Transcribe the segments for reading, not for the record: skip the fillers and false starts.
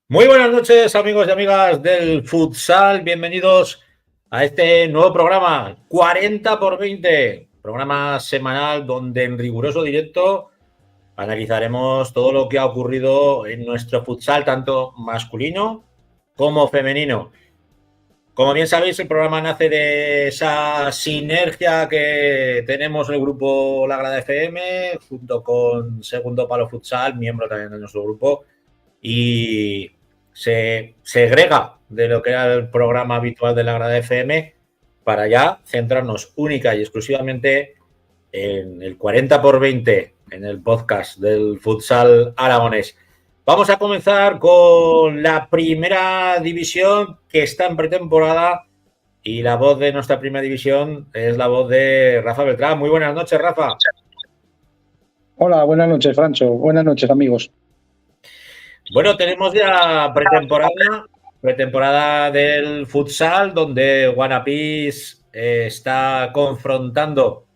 Muy buenas noches, amigos y amigas del futsal. Bienvenidos a este nuevo programa 40 por 20, programa semanal donde en riguroso directo analizaremos todo lo que ha ocurrido en nuestro futsal, tanto masculino como femenino. Como bien sabéis, el programa nace de esa sinergia que tenemos en el grupo La Grada FM, junto con Segundo Palo Futsal, miembro también de nuestro grupo, y se segrega de lo que era el programa habitual de la Grada FM para ya centrarnos única y exclusivamente en el 40 por 20, en el podcast del futsal aragonés. Vamos a comenzar con la primera división que está en pretemporada y la voz de nuestra primera división es la voz de Rafa Beltrán. Muy buenas noches, Rafa. Hola, buenas noches, Francho. Buenas noches, amigos. Bueno, tenemos ya pretemporada del futsal, donde Guanapis está confrontando,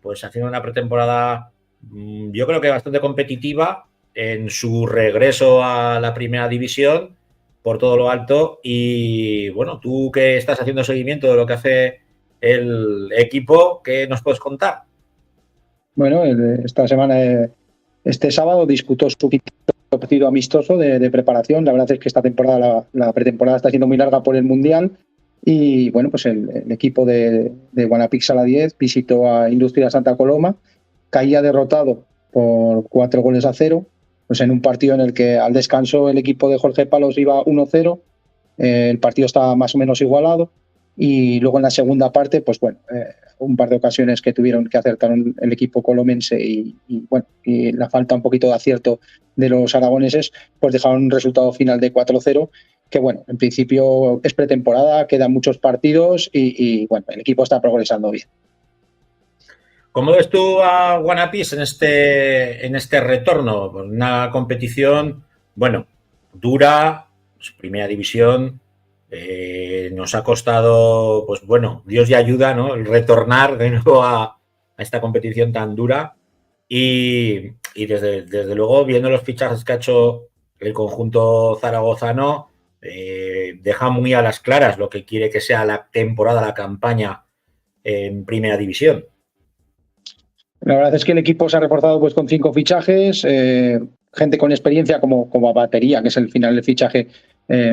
pues haciendo una pretemporada, yo creo que bastante competitiva en su regreso a la primera división por todo lo alto. Y bueno, tú que estás haciendo seguimiento de lo que hace el equipo, ¿qué nos puedes contar? Bueno, esta semana, este sábado, disputó su partido amistoso de preparación. La verdad es que esta temporada, la pretemporada está siendo muy larga por el Mundial. Y bueno, pues el equipo de Guanapix Sala 10 visitó a Industria Santa Coloma. Caía derrotado por 4-0, pues en un partido en el que al descanso el equipo de Jorge Palos iba 1-0. El partido estaba más o menos igualado. Y luego en la segunda parte, pues bueno, un par de ocasiones que tuvieron que acertar el equipo colomense y la falta un poquito de acierto de los aragoneses, pues dejaron un resultado final de 4-0, que bueno, en principio es pretemporada, quedan muchos partidos y bueno, el equipo está progresando bien. ¿Cómo ves tú a Guanapis en este retorno? Una competición, bueno, dura, su primera división, nos ha costado, pues bueno, Dios y ayuda, ¿no? El retornar de nuevo a esta competición tan dura y desde luego, viendo los fichajes que ha hecho el conjunto zaragozano, deja muy a las claras lo que quiere que sea la temporada, la campaña en primera división. La verdad es que el equipo se ha reforzado pues con 5 fichajes, gente con experiencia como a batería, que es el final del fichaje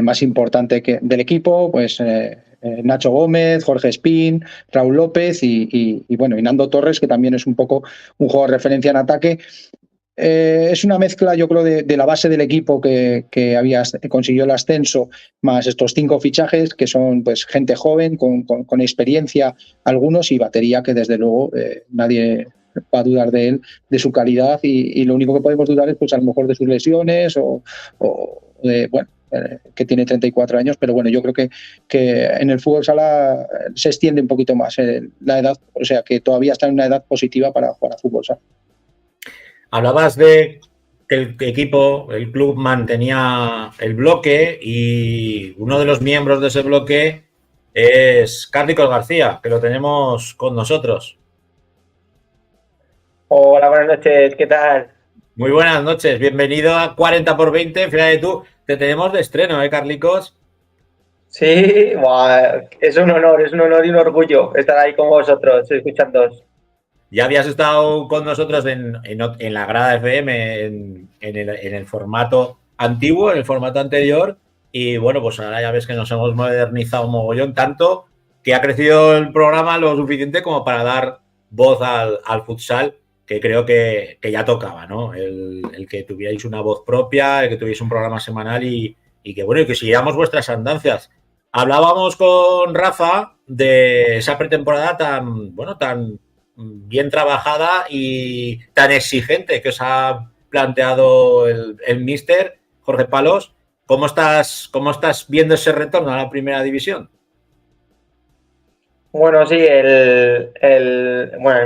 más importante del equipo, pues Nacho Gómez, Jorge Espín, Raúl López y Nando Torres, que también es un poco un jugador de referencia en ataque. Es una mezcla, yo creo, de la base del equipo que consiguió el ascenso, más estos 5 fichajes, que son pues gente joven, con experiencia algunos, y batería, que desde luego nadie va a dudar de él, de su calidad, y lo único que podemos dudar es pues a lo mejor de sus lesiones o de, bueno, que tiene 34 años, pero bueno, yo creo que en el fútbol sala se extiende un poquito más la edad, o sea que todavía está en una edad positiva para jugar a fútbol sala. Hablabas de que el equipo, el club mantenía el bloque y uno de los miembros de ese bloque es Carlicos García, que lo tenemos con nosotros. Hola, buenas noches, ¿qué tal? Muy buenas noches, bienvenido a 40 por 20. Fíjate tú, te tenemos de estreno, Carlicos? Sí, buah, es un honor y un orgullo estar ahí con vosotros, escuchándoos. Ya habías estado con nosotros en la Grada FM, en el formato antiguo, en el formato anterior, y bueno, pues ahora ya ves que nos hemos modernizado un mogollón, tanto que ha crecido el programa lo suficiente como para dar voz al futsal, que creo que ya tocaba, ¿no? El que tuvierais una voz propia, el que tuvierais un programa semanal y que bueno, y que siguiéramos vuestras andancias. Hablábamos con Rafa de esa pretemporada tan bien trabajada y tan exigente que os ha planteado el míster Jorge Palos. ¿Cómo estás viendo ese retorno a la primera división? Bueno, sí, el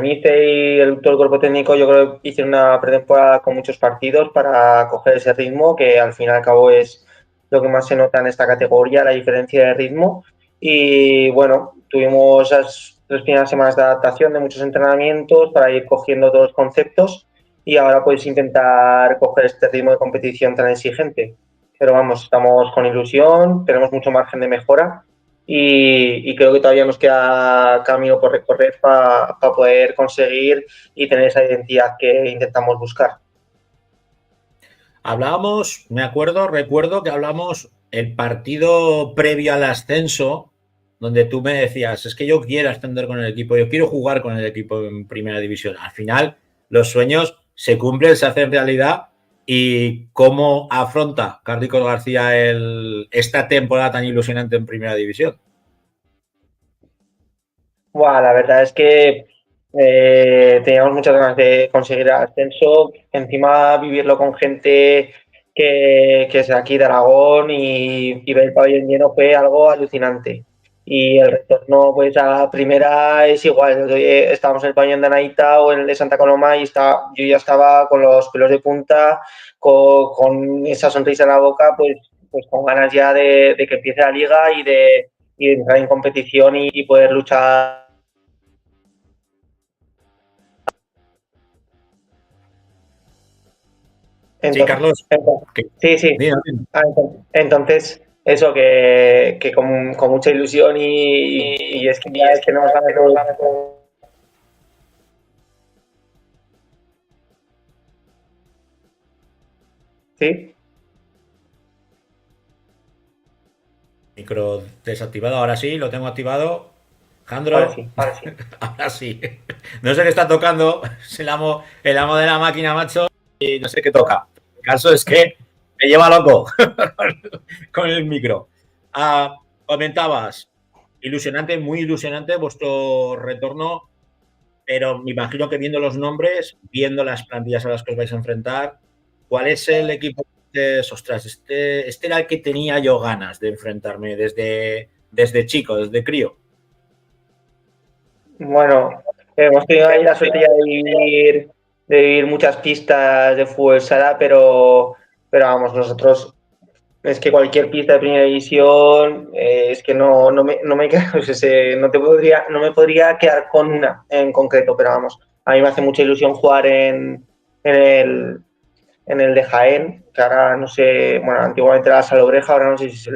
míster y todo el cuerpo técnico, yo creo que hicieron una pretemporada con muchos partidos para coger ese ritmo, que al fin y al cabo es lo que más se nota en esta categoría, la diferencia de ritmo. Y bueno, tuvimos esas 3 primeras semanas de adaptación, de muchos entrenamientos para ir cogiendo todos los conceptos y ahora pues intentar coger este ritmo de competición tan exigente. vamos, estamos con ilusión, tenemos mucho margen de mejora y creo que todavía nos queda camino por recorrer para poder conseguir y tener esa identidad que intentamos buscar. Hablábamos, recuerdo que hablamos el partido previo al ascenso, donde tú me decías, es que yo quiero ascender con el equipo, yo quiero jugar con el equipo en primera división. Al final, los sueños se cumplen, se hacen realidad. ¿Y cómo afronta Carlicos García esta temporada tan ilusionante en primera división? Bueno, la verdad es que teníamos muchas ganas de conseguir el ascenso, encima vivirlo con gente que es de aquí de Aragón y ver el pabellón lleno fue algo alucinante. Y el retorno pues a primera es igual. Estábamos en el pabellón de Anaita o en el de Santa Coloma y yo ya estaba con los pelos de punta, con esa sonrisa en la boca, pues con ganas ya de que empiece la liga y de entrar en competición y poder luchar. Sí, Carlos. Sí. Entonces, eso que con mucha ilusión y es que ya es que no nos van a... ¿Sí? Micro desactivado, ahora sí, lo tengo activado. Jandro. Ahora sí. Ahora sí. No sé qué está tocando, es el amo de la máquina, macho, y no sé qué toca. El caso es que me lleva loco con el micro. Comentabas, ilusionante, muy ilusionante vuestro retorno, pero me imagino que viendo los nombres, viendo las plantillas a las que os vais a enfrentar, ¿cuál es el equipo que ostras, este era el que tenía yo ganas de enfrentarme desde chico, desde crío? Bueno, hemos tenido ahí la suerte ya de vivir muchas pistas de fútbol sala, pero vamos, nosotros es que cualquier pista de primera división es que no me podría quedar con una en concreto, pero vamos, a mí me hace mucha ilusión jugar en el de Jaén, que ahora no sé, bueno, antiguamente era la Salobreja, ahora no sé si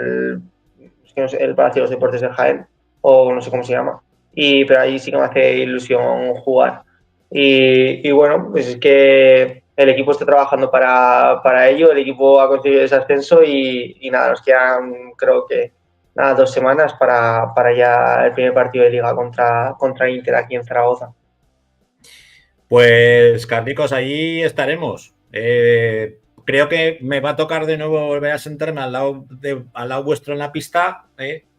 es el Palacio de los Deportes de Jaén o no sé cómo se llama, pero ahí sí que me hace ilusión jugar. Y bueno, pues es que el equipo está trabajando para ello, el equipo ha conseguido ese ascenso y nada, nos quedan creo que 2 semanas para ya el primer partido de liga contra Inter aquí en Zaragoza. Pues Carlicos, ahí estaremos. Creo que me va a tocar de nuevo volver a sentarme al lado vuestro en la pista.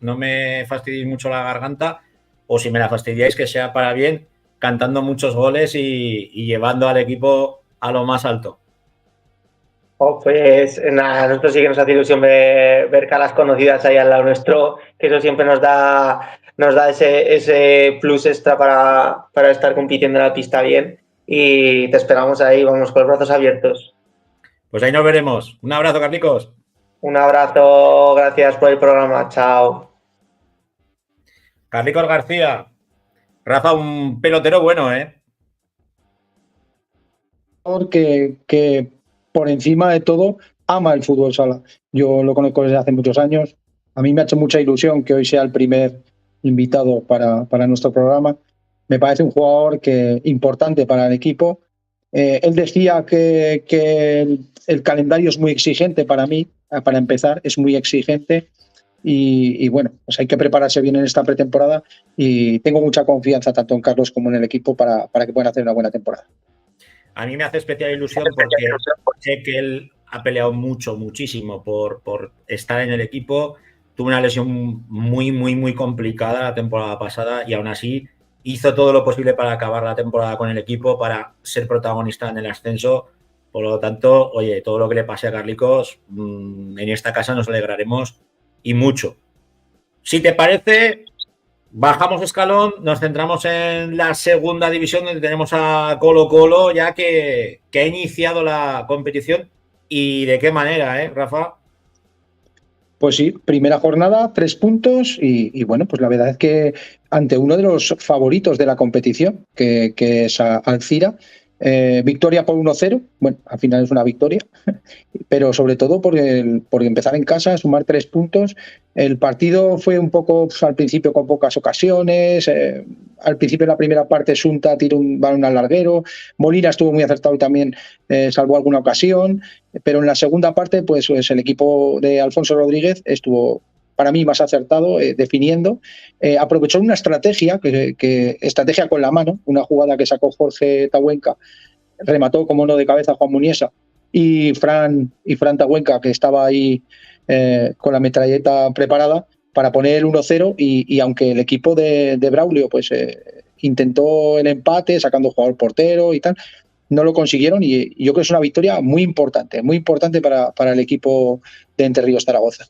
No me fastidiéis mucho la garganta, o si me la fastidiáis, que sea para bien, cantando muchos goles y llevando al equipo a lo más alto. Pues nada, a nosotros sí que nos hace ilusión ver caras conocidas ahí al lado nuestro, que eso siempre nos da ese plus extra para estar compitiendo en la pista bien. Y te esperamos ahí, vamos con los brazos abiertos. Pues ahí nos veremos. Un abrazo, Carlicos. Un abrazo, gracias por el programa, chao. Carlicos García. Rafa, un pelotero bueno, ¿eh? Que por encima de todo ama el fútbol sala. Yo lo conozco desde hace muchos años. A mí me ha hecho mucha ilusión que hoy sea el primer invitado para nuestro programa. Me parece un jugador importante para el equipo. Él decía que el calendario es muy exigente para mí, para empezar, es muy exigente. Y bueno, pues hay que prepararse bien en esta pretemporada y tengo mucha confianza tanto en Carlos como en el equipo para que puedan hacer una buena temporada. A mí me hace especial ilusión porque sé que él ha peleado muchísimo por estar en el equipo. Tuvo una lesión muy complicada la temporada pasada y aún así hizo todo lo posible para acabar la temporada con el equipo, para ser protagonista en el ascenso. Por lo tanto, oye, todo lo que le pase a Carlicos, en esta casa nos alegraremos y mucho. Si te parece, bajamos escalón, nos centramos en la segunda división, donde tenemos a Colo-Colo, ya que ha iniciado la competición. ¿Y de qué manera, Rafa? Pues sí, primera jornada, 3 puntos y bueno, pues la verdad es que ante uno de los favoritos de la competición, que es Alcira, Victoria por 1-0, bueno, al final es una victoria, pero sobre todo por empezar en casa, sumar 3 puntos. El partido fue un poco, pues, al principio con pocas ocasiones, al principio en la primera parte Sunta tiró un balón al larguero, Molina estuvo muy acertado y también salvó alguna ocasión, pero en la segunda parte pues el equipo de Alfonso Rodríguez estuvo para mí más acertado, definiendo, aprovechó una estrategia, estrategia con la mano, una jugada que sacó Jorge Tahuenca, remató como no de cabeza Juan Muniesa y Fran Tahuenca, que estaba ahí con la metralleta preparada para poner el 1-0 y aunque el equipo de Braulio pues intentó el empate sacando jugador portero y tal, no lo consiguieron y yo creo que es una victoria muy importante para el equipo de Entre Ríos Zaragoza.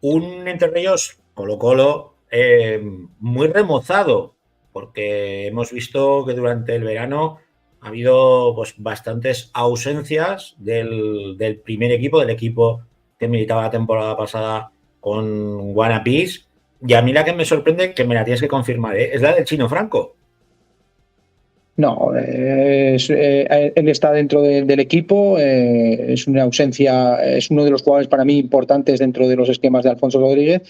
Un Entre Ríos Colo-Colo muy remozado, porque hemos visto que durante el verano ha habido pues bastantes ausencias del primer equipo, del equipo que militaba la temporada pasada con Guanapis. Y a mí la que me sorprende, que me la tienes que confirmar, es la del Chino Franco. No, él está dentro del equipo, es una ausencia, es uno de los jugadores para mí importantes dentro de los esquemas de Alfonso Rodríguez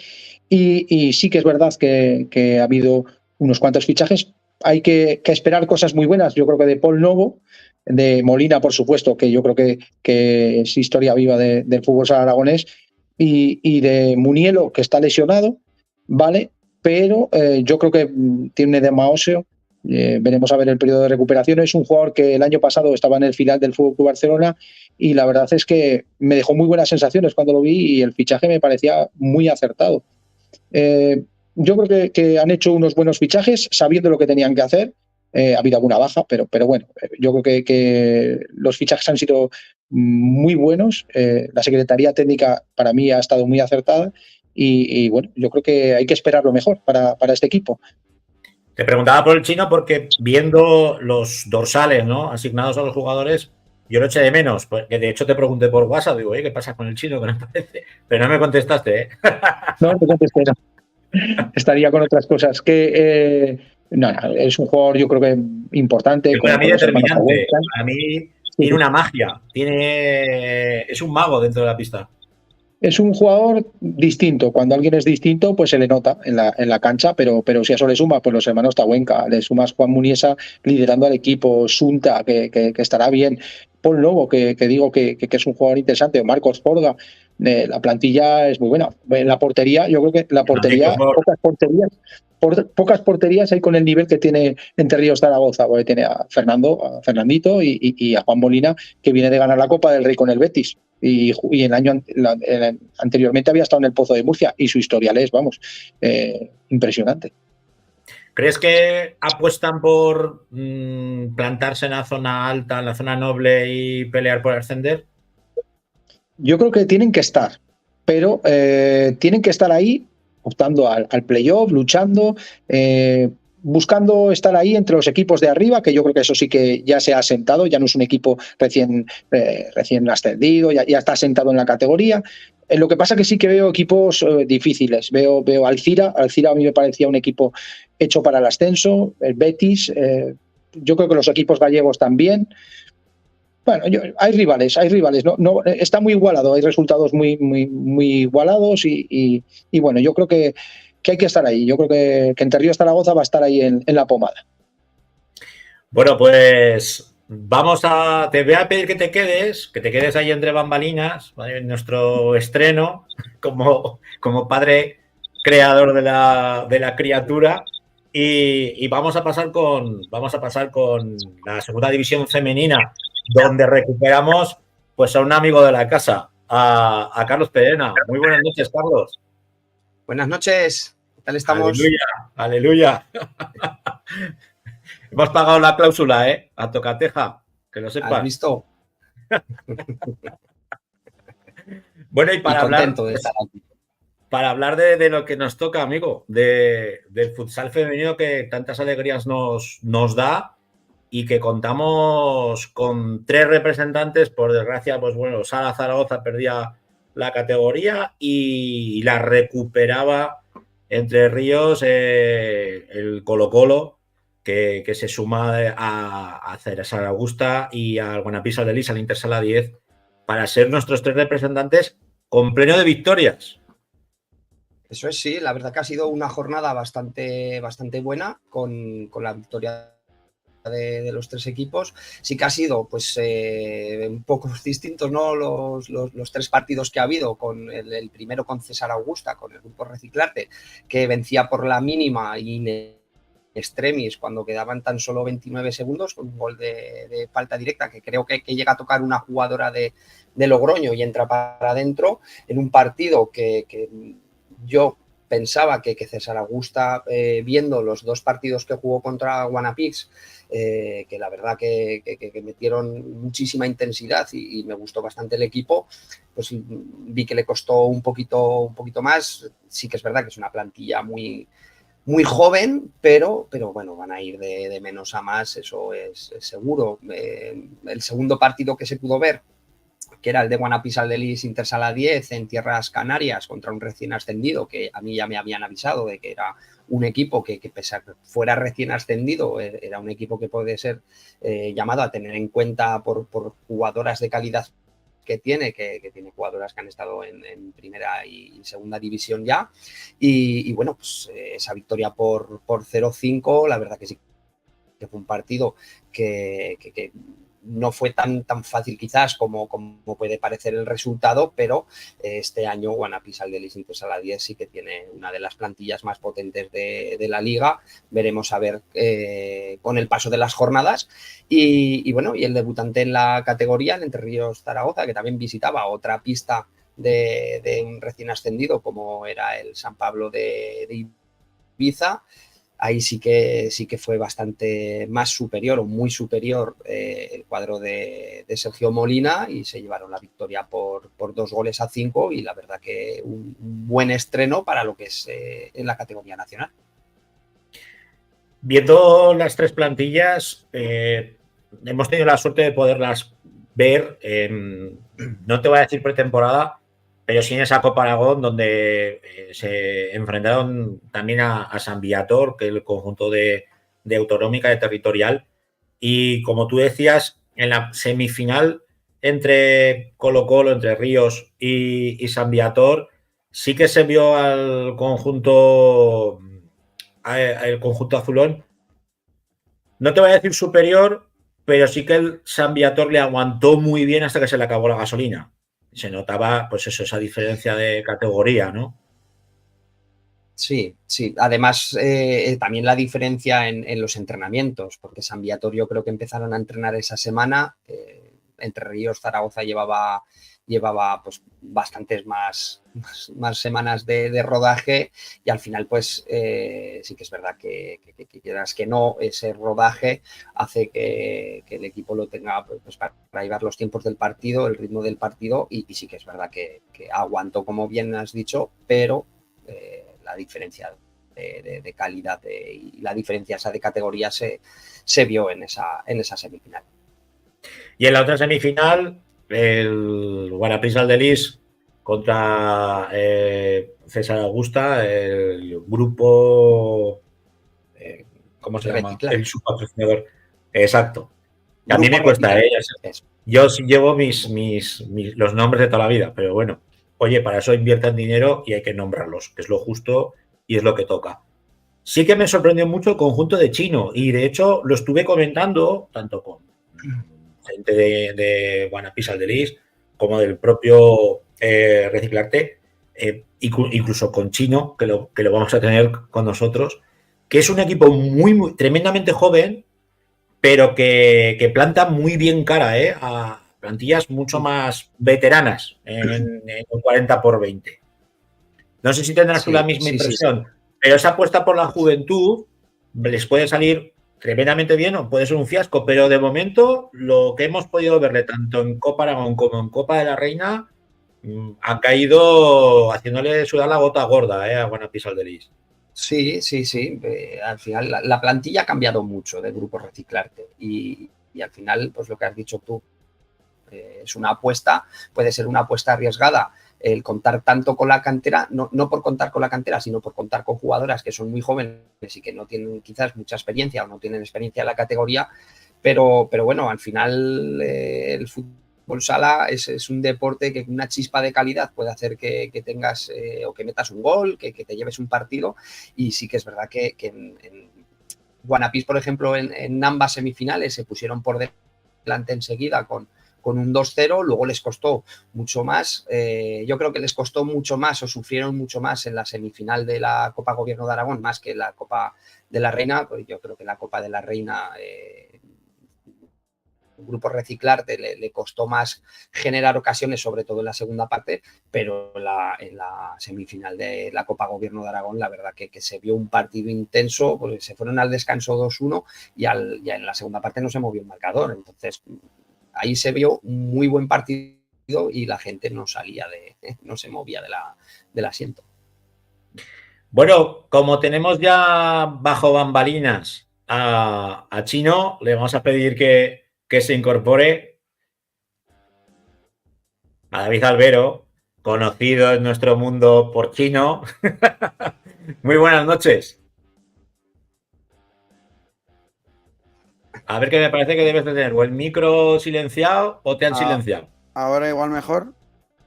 y sí que es verdad que ha habido unos cuantos fichajes. Hay que esperar cosas muy buenas, yo creo que de Paul Novo, de Molina, por supuesto, que yo creo que es historia viva del fútbol aragonés, y de Munielo, que está lesionado, ¿vale? Pero yo creo que tiene de óseo. Veremos a ver el periodo de recuperación. Es un jugador que el año pasado estaba en el final del FC Barcelona y la verdad es que me dejó muy buenas sensaciones cuando lo vi y el fichaje me parecía muy acertado. Yo creo que han hecho unos buenos fichajes sabiendo lo que tenían que hacer. Ha habido alguna baja, pero bueno, yo creo que los fichajes han sido muy buenos. La Secretaría Técnica para mí ha estado muy acertada y bueno, yo creo que hay que esperar lo mejor para este equipo. Te preguntaba por el Chino porque viendo los dorsales, ¿no?, asignados a los jugadores, yo lo eché de menos, porque de hecho te pregunté por WhatsApp, digo, ¿qué pasa con el Chino? Que no aparece, pero no me contestaste, ¿eh? No te contesté, no. Estaría con otras cosas. No, es un jugador, yo creo que importante. Para mí determinante, para mí sí. Tiene una magia, es un mago dentro de la pista. Es un jugador distinto. Cuando alguien es distinto, pues se le nota en la cancha, pero si a eso le suma, pues los hermanos Tahuenca, le sumas Juan Muniesa liderando al equipo, Sunta, que estará bien, Paul Lobo, que digo que es un jugador interesante, Marcos Forga, la plantilla es muy buena. En la portería, yo creo que la portería, pocas porterías hay con el nivel que tiene Entre Ríos Zaragoza, porque tiene a Fernandito y a Juan Molina, que viene de ganar la Copa del Rey con el Betis. Y el año anteriormente había estado en el Pozo de Murcia y su historial es, vamos, impresionante. ¿Crees que apuestan por plantarse en la zona alta, en la zona noble y pelear por ascender? Yo creo que tienen que estar, pero tienen que estar ahí optando al playoff, luchando, buscando estar ahí entre los equipos de arriba, que yo creo que eso sí que ya se ha asentado, ya no es un equipo recién ascendido, ya está asentado en la categoría. Lo que pasa que sí que veo equipos difíciles. Veo Alcira a mí me parecía un equipo hecho para el ascenso, el Betis, yo creo que los equipos gallegos también. Bueno, hay rivales, no, está muy igualado, hay resultados muy igualados y bueno, yo creo que hay que estar ahí. Yo creo que Entre Ríos Zaragoza va a estar ahí en la pomada. Bueno, pues te voy a pedir que te quedes ahí entre bambalinas, ¿vale?, en nuestro estreno como padre creador de la criatura y vamos a pasar con la segunda división femenina, donde recuperamos pues a un amigo de la casa, a Carlos Perena. Muy buenas noches, Carlos. Buenas noches, ¿qué tal estamos? Aleluya. Hemos pagado la cláusula, a tocateja, que lo sepas. ¿Has visto? Bueno, y para contento de estar aquí. Para hablar de lo que nos toca, amigo, del futsal femenino que tantas alegrías nos da y que contamos con 3 representantes. Por desgracia, pues bueno, Sala Zaragoza perdía la categoría y la recuperaba Entre Ríos, el Colo-Colo, que se suma a Cesar Augusta y al Guanapis Aldelis, al Intersala 10, para ser nuestros 3 representantes con pleno de victorias. Eso es, sí, la verdad que ha sido una jornada bastante buena con la victoria de los 3 equipos. Sí que ha sido pues un poco distintos, ¿no? Los 3 partidos que ha habido, con el primero con Cesar Augusta, con el grupo Reciclarte, que vencía por la mínima y extremis cuando quedaban tan solo 29 segundos con un gol de falta directa que creo que llega a tocar una jugadora de Logroño y entra para adentro en un partido que yo pensaba que Cesar Augusta, viendo los 2 partidos que jugó contra Guanapix, que la verdad que metieron muchísima intensidad y me gustó bastante el equipo, pues vi que le costó un poquito más. Sí que es verdad que es una plantilla muy joven, pero bueno, van a ir de menos a más, eso es seguro. El segundo partido que se pudo ver, que era el de Guanapis Aldelis Intersala 10 en Tierras Canarias contra un recién ascendido, que a mí ya me habían avisado de que era un equipo que pese a que fuera recién ascendido, era un equipo que puede ser llamado a tener en cuenta por jugadoras de calidad que tiene jugadoras que han estado en primera y segunda división ya, y bueno, pues esa victoria por 0-5, la verdad que sí que fue un partido que no fue tan fácil quizás como puede parecer el resultado, pero este año Guanapis Aldelis Intersala 10 sí que tiene una de las plantillas más potentes de la liga. Veremos a ver con el paso de las jornadas y bueno, y el debutante en la categoría, el Entre Ríos Zaragoza, que también visitaba otra pista de un recién ascendido como era el San Pablo de Ibiza. Ahí sí que fue bastante más superior o muy superior el cuadro de Sergio Molina y se llevaron la victoria por 2-5 y la verdad que un buen estreno para lo que es en la categoría nacional. Viendo las 3 plantillas, hemos tenido la suerte de poderlas ver, no te voy a decir pretemporada, pero sí en esa Copa Aragón, donde se enfrentaron también a San Viator, que es el conjunto de Autonómica, de Territorial. Y como tú decías, en la semifinal entre Colo-Colo, Entre Ríos y San Viator, sí que se vio al conjunto azulón. No te voy a decir superior, pero sí que el San Viator le aguantó muy bien hasta que se le acabó la gasolina. Se notaba, pues eso, esa diferencia de categoría, ¿no? Sí. Además, también la diferencia en los entrenamientos, porque San Viator yo creo que empezaron a entrenar esa semana. Entre Ríos Zaragoza llevaba pues bastantes más semanas de rodaje y al final pues sí que es verdad que quieras que no, ese rodaje hace que el equipo lo tenga pues para llevar los tiempos del partido, el ritmo del partido y sí que es verdad que aguantó, como bien has dicho, pero la diferencia de calidad y la diferencia esa de categoría se vio en esa semifinal. Y en la otra semifinal, el Guanapis Aldelis contra Cesar Augusta, el grupo, ¿cómo se llama? El subpatrocinador. Exacto. A mí me cuesta, yo sí llevo los nombres de toda la vida, pero bueno, oye, para eso inviertan dinero y hay que nombrarlos, que es lo justo y es lo que toca. Sí que me sorprendió mucho el conjunto de Chino y de hecho lo estuve comentando tanto con gente de Guanapis Aldelis como del propio Reciclarte, incluso con Chino, que lo vamos a tener con nosotros, que es un equipo muy tremendamente joven, pero que planta muy bien cara a plantillas mucho más veteranas en el 40x20. No sé si tendrás tú la misma impresión, pero esa apuesta por la juventud les puede salir tremendamente bien o puede ser un fiasco, pero de momento lo que hemos podido verle tanto en Copa Aragón como en Copa de la Reina ha caído haciéndole sudar la gota gorda a Guanapis Aldelis. Sí. Al final la plantilla ha cambiado mucho del grupo Reciclarte y al final, pues lo que has dicho tú, es una apuesta, puede ser una apuesta arriesgada el contar tanto con la cantera, no por contar con la cantera, sino por contar con jugadoras que son muy jóvenes y que no tienen quizás mucha experiencia o no tienen experiencia en la categoría, pero bueno, al final el fútbol sala es un deporte que con una chispa de calidad puede hacer que tengas o que metas un gol, que te lleves un partido, y sí que es verdad que en Guanapís, por ejemplo, en ambas semifinales se pusieron por delante enseguida con un 2-0, luego les costó mucho más, yo creo que les costó mucho más o sufrieron mucho más en la semifinal de la Copa Gobierno de Aragón más que en la Copa de la Reina, pues yo creo que la Copa de la Reina Grupo Reciclarte le costó más generar ocasiones, sobre todo en la segunda parte, pero en la semifinal de la Copa Gobierno de Aragón, la verdad que se vio un partido intenso, pues se fueron al descanso 2-1 y ya en la segunda parte no se movió el marcador. Entonces, ahí se vio un muy buen partido y la gente no se movía del asiento. Bueno, como tenemos ya bajo bambalinas a Chino, le vamos a pedir que se incorpore a David Albero, conocido en nuestro mundo por Chino. Muy buenas noches. A ver, que me parece que debes de tener o el micro silenciado o te han silenciado. Ahora igual mejor.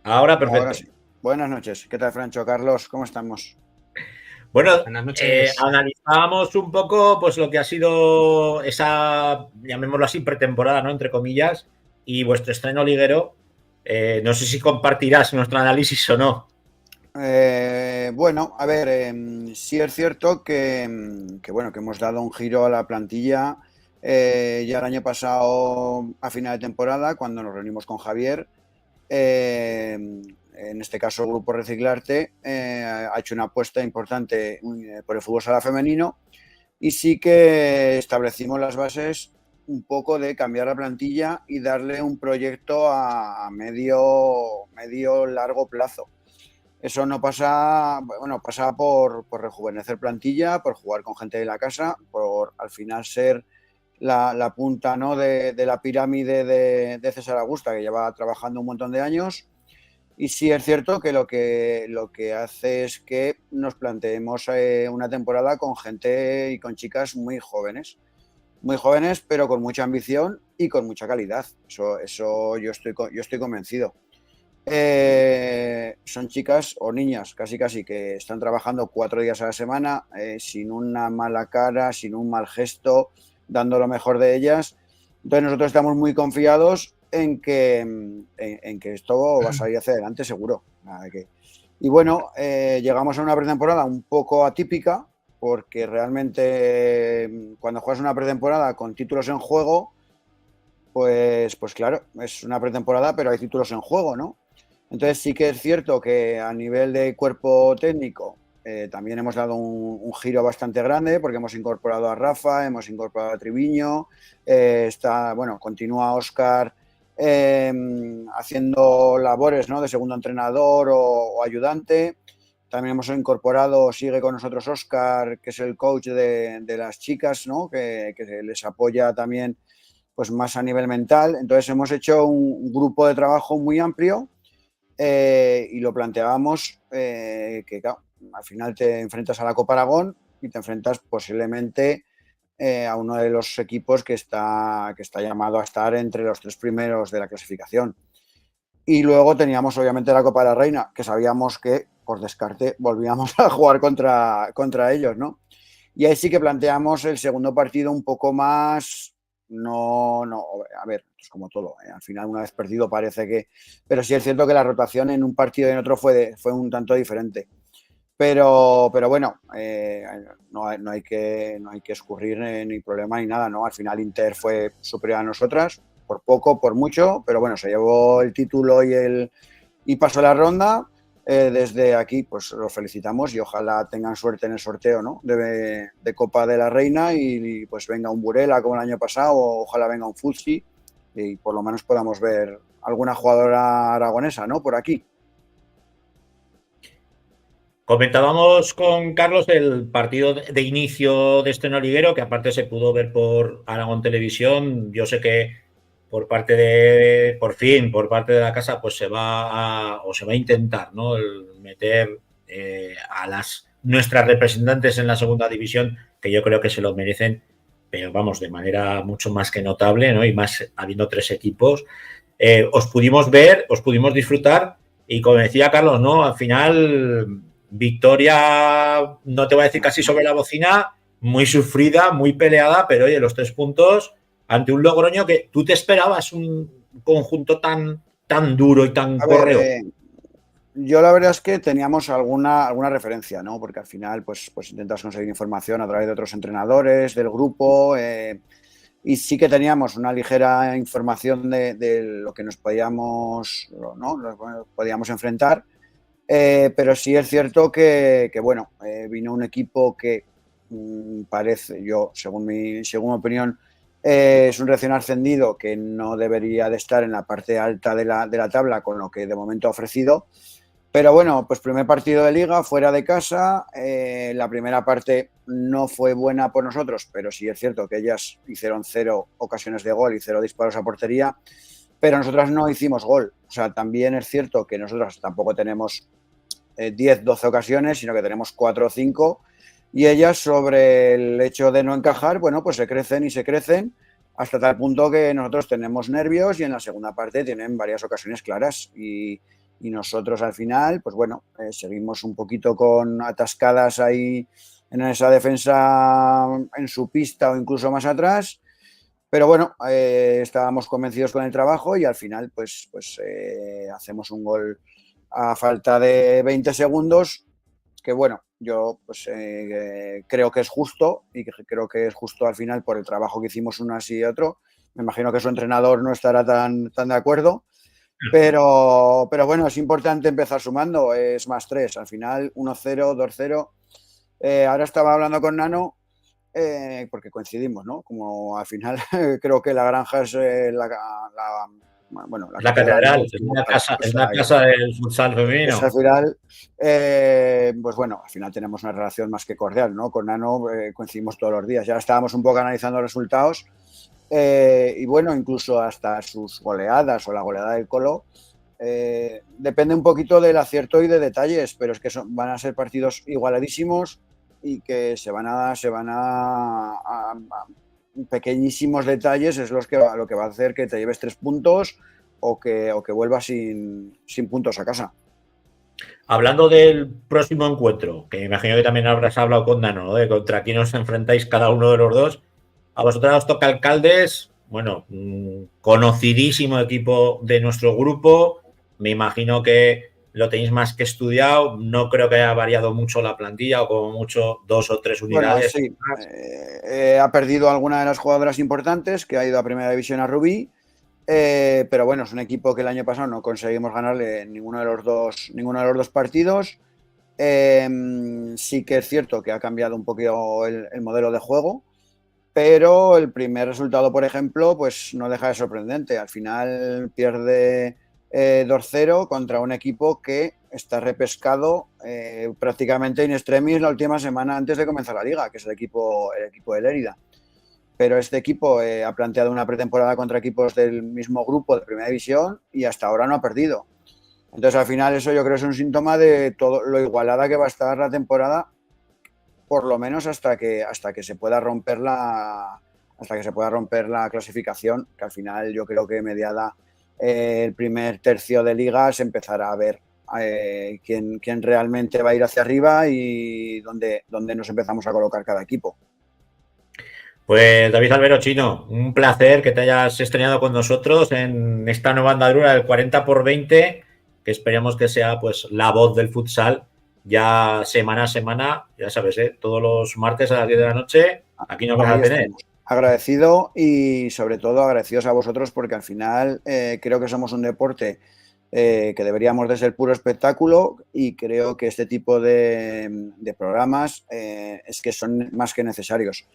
Ahora perfecto. Ahora sí. Buenas noches. ¿Qué tal, Francho? Carlos, ¿cómo estamos? Bueno, Buenas noches. analizábamos un poco pues lo que ha sido esa, llamémoslo así, pretemporada, ¿no? Entre comillas, y vuestro estreno liguero. No sé si compartirás nuestro análisis o no. Bueno, a ver, sí es cierto que hemos dado un giro a la plantilla ya el año pasado a final de temporada, cuando nos reunimos con Javier. En este caso, el Grupo Reciclarte ha hecho una apuesta importante por el fútbol sala femenino y sí que establecimos las bases un poco de cambiar la plantilla y darle un proyecto a medio largo plazo. Eso no pasa, bueno, pasa por rejuvenecer plantilla, por jugar con gente de la casa, por al final ser la punta, ¿no?, de la pirámide de César Augusta, que lleva trabajando un montón de años. Y sí es cierto que lo que hace es que nos planteemos una temporada con gente y con chicas muy jóvenes, pero con mucha ambición y con mucha calidad. Eso yo estoy convencido. Son chicas o niñas casi que están trabajando 4 días a la semana, sin una mala cara, sin un mal gesto, dando lo mejor de ellas. Entonces nosotros estamos muy confiados en que esto va a salir hacia adelante seguro. Y bueno, llegamos a una pretemporada un poco atípica, porque realmente cuando juegas una pretemporada con títulos en juego, pues claro, es una pretemporada, pero hay títulos en juego, ¿no? Entonces sí que es cierto que a nivel de cuerpo técnico también hemos dado un giro bastante grande, porque hemos incorporado a Rafa, hemos incorporado a Triviño, continúa Óscar haciendo labores, ¿no?, de segundo entrenador o ayudante. También hemos incorporado, sigue con nosotros Óscar, que es el coach de las chicas, ¿no?, que les apoya también pues más a nivel mental. Entonces hemos hecho un grupo de trabajo muy amplio y lo planteábamos que claro, al final te enfrentas a la Copa Aragón y te enfrentas posiblemente a uno de los equipos que está llamado a estar entre los 3 primeros de la clasificación. Y luego teníamos obviamente la Copa de la Reina, que sabíamos que por descarte volvíamos a jugar contra ellos, ¿no? Y ahí sí que planteamos el segundo partido un poco más... No, a ver, es como todo, al final una vez perdido parece que... Pero sí es cierto que la rotación en un partido y en otro fue un tanto diferente. Pero bueno, no hay que escurrir ni problema ni nada, ¿no? Al final Inter fue superior a nosotras, por poco, por mucho, pero bueno, se llevó el título y pasó la ronda. Desde aquí, pues los felicitamos y ojalá tengan suerte en el sorteo, ¿no?, de Copa de la Reina y pues venga un Burela como el año pasado, o ojalá venga un Futsi y por lo menos podamos ver alguna jugadora aragonesa, ¿no?, por aquí. Comentábamos con Carlos el partido de inicio de estreno liguero, que aparte se pudo ver por Aragón Televisión. Yo sé que por parte de la casa, pues se va a intentar, ¿no? El meter a nuestras representantes en la segunda división, que yo creo que se lo merecen, pero vamos, de manera mucho más que notable, ¿no? Y más habiendo 3 equipos. Os pudimos ver, os pudimos disfrutar y como decía Carlos, ¿no? Al final, victoria, no te voy a decir casi sobre la bocina, muy sufrida, muy peleada, pero oye, los 3 puntos ante un Logroño que tú te esperabas un conjunto tan duro y tan correo. Yo la verdad es que teníamos alguna referencia, ¿no? Porque al final, pues intentas conseguir información a través de otros entrenadores, del grupo, y sí que teníamos una ligera información de lo que nos podíamos, ¿no? Nos podíamos enfrentar, pero sí es cierto que bueno, vino un equipo que parece, según mi opinión, es un recién ascendido que no debería de estar en la parte alta de la tabla con lo que de momento ha ofrecido. Pero bueno, pues primer partido de liga, fuera de casa. La primera parte no fue buena por nosotros, pero sí es cierto que ellas hicieron 0 ocasiones de gol y 0 disparos a portería, pero nosotras no hicimos gol. O sea, también es cierto que nosotros tampoco tenemos 10, 12 ocasiones, sino que tenemos 4 o 5, y ellas sobre el hecho de no encajar, bueno, pues se crecen y se crecen hasta tal punto que nosotros tenemos nervios y en la segunda parte tienen varias ocasiones claras y nosotros al final, pues bueno, seguimos un poquito con atascadas ahí en esa defensa en su pista o incluso más atrás, pero bueno, estábamos convencidos con el trabajo y al final pues hacemos un gol a falta de 20 segundos, que bueno, yo pues creo que es justo y que creo que es justo al final por el trabajo que hicimos uno así y otro. Me imagino que su entrenador no estará tan de acuerdo. Pero bueno, es importante empezar sumando, es +3, al final 1-0, 2-0. Ahora estaba hablando con Nano, porque coincidimos, ¿no? Como al final creo que la granja es la catedral, es la casa del futsal femenino. Pues al final, pues bueno, al final tenemos una relación más que cordial, ¿no? Con Nano coincidimos todos los días, ya estábamos un poco analizando los resultados. Y bueno, incluso hasta sus goleadas o la goleada del Colo, depende un poquito del acierto y de detalles, pero es que van a ser partidos igualadísimos y que se van a pequeñísimos detalles, es lo que va a hacer que te lleves 3 puntos o que vuelvas sin puntos a casa. Hablando del próximo encuentro, que me imagino que también habrás hablado con Nano, ¿no? De contra quién os enfrentáis cada uno de los dos. A vosotros os toca Alcaldes, bueno, conocidísimo equipo de nuestro grupo. Me imagino que lo tenéis más que estudiado. No creo que haya variado mucho la plantilla o como mucho 2 o 3 unidades. Bueno, sí. Ha perdido alguna de las jugadoras importantes, que ha ido a Primera División a Rubí. Pero bueno, es un equipo que el año pasado no conseguimos ganarle ninguno de los dos partidos. Sí que es cierto que ha cambiado un poquito el modelo de juego. Pero el primer resultado, por ejemplo, pues no deja de sorprendente. Al final pierde 2-0 contra un equipo que está repescado prácticamente in extremis la última semana antes de comenzar la liga, que es el equipo de Lérida. Pero este equipo ha planteado una pretemporada contra equipos del mismo grupo de Primera División y hasta ahora no ha perdido. Entonces, al final, eso yo creo es un síntoma de todo lo igualada que va a estar la temporada, por lo menos hasta que se pueda romper la clasificación, que al final yo creo que mediada el primer tercio de liga se empezará a ver quién realmente va a ir hacia arriba y dónde nos empezamos a colocar cada equipo. Pues David Albero Chino, un placer que te hayas estrenado con nosotros en esta nueva andadura del 40x20, que esperemos que sea pues la voz del futsal ya semana a semana, ya sabes, todos los martes a las 10 de la noche, aquí nos vas a tener. Agradecido y sobre todo agradecidos a vosotros porque al final creo que somos un deporte que deberíamos de ser puro espectáculo y creo que este tipo de programas es que son más que necesarios.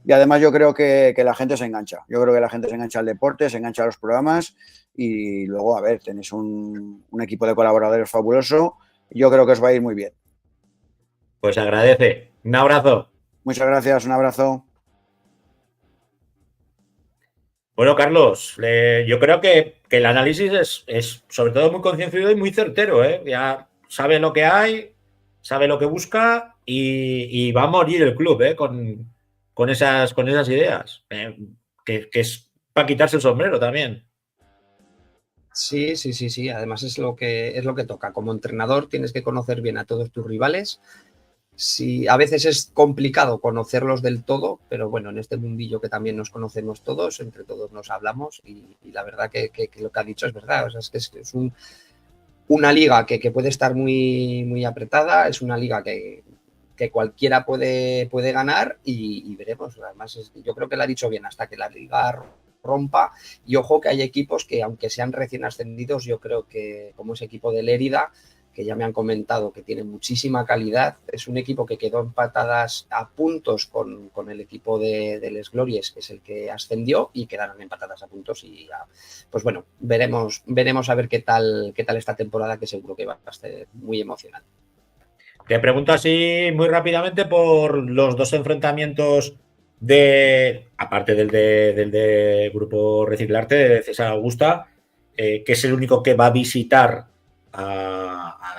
Y además yo creo que la gente se engancha. Yo creo que la gente se engancha al deporte, se engancha a los programas y luego, a ver, tenéis un equipo de colaboradores fabuloso. Yo creo que os va a ir muy bien. Pues agradece. Un abrazo. Muchas gracias, un abrazo. Bueno, Carlos, yo creo que el análisis es sobre todo muy concienzudo y muy certero, ¿eh? Ya sabe lo que hay, sabe lo que busca y va a morir el club, ¿eh? Con esas ideas, que es para quitarse el sombrero también. Sí. Además es lo que toca. Como entrenador tienes que conocer bien a todos tus rivales. Sí, a veces es complicado conocerlos del todo, pero bueno, en este mundillo que también nos conocemos todos, entre todos nos hablamos y la verdad que lo que ha dicho es verdad. O sea, es que es una liga que puede estar muy, muy apretada, es una liga que cualquiera puede ganar y veremos. Además, yo creo que lo ha dicho bien, hasta que la liga rompa. Y ojo que hay equipos que, aunque sean recién ascendidos, yo creo que como ese equipo de Lérida, que ya me han comentado que tiene muchísima calidad, es un equipo que quedó empatadas a puntos con el equipo de Les Glories, que es el que ascendió, y quedaron empatadas a puntos y ya, pues bueno, veremos a ver qué tal esta temporada, que seguro que va a ser muy emocionante. Te pregunto así muy rápidamente por los dos enfrentamientos aparte del de Grupo Reciclarte, de César Augusta, que es el único que va a visitar,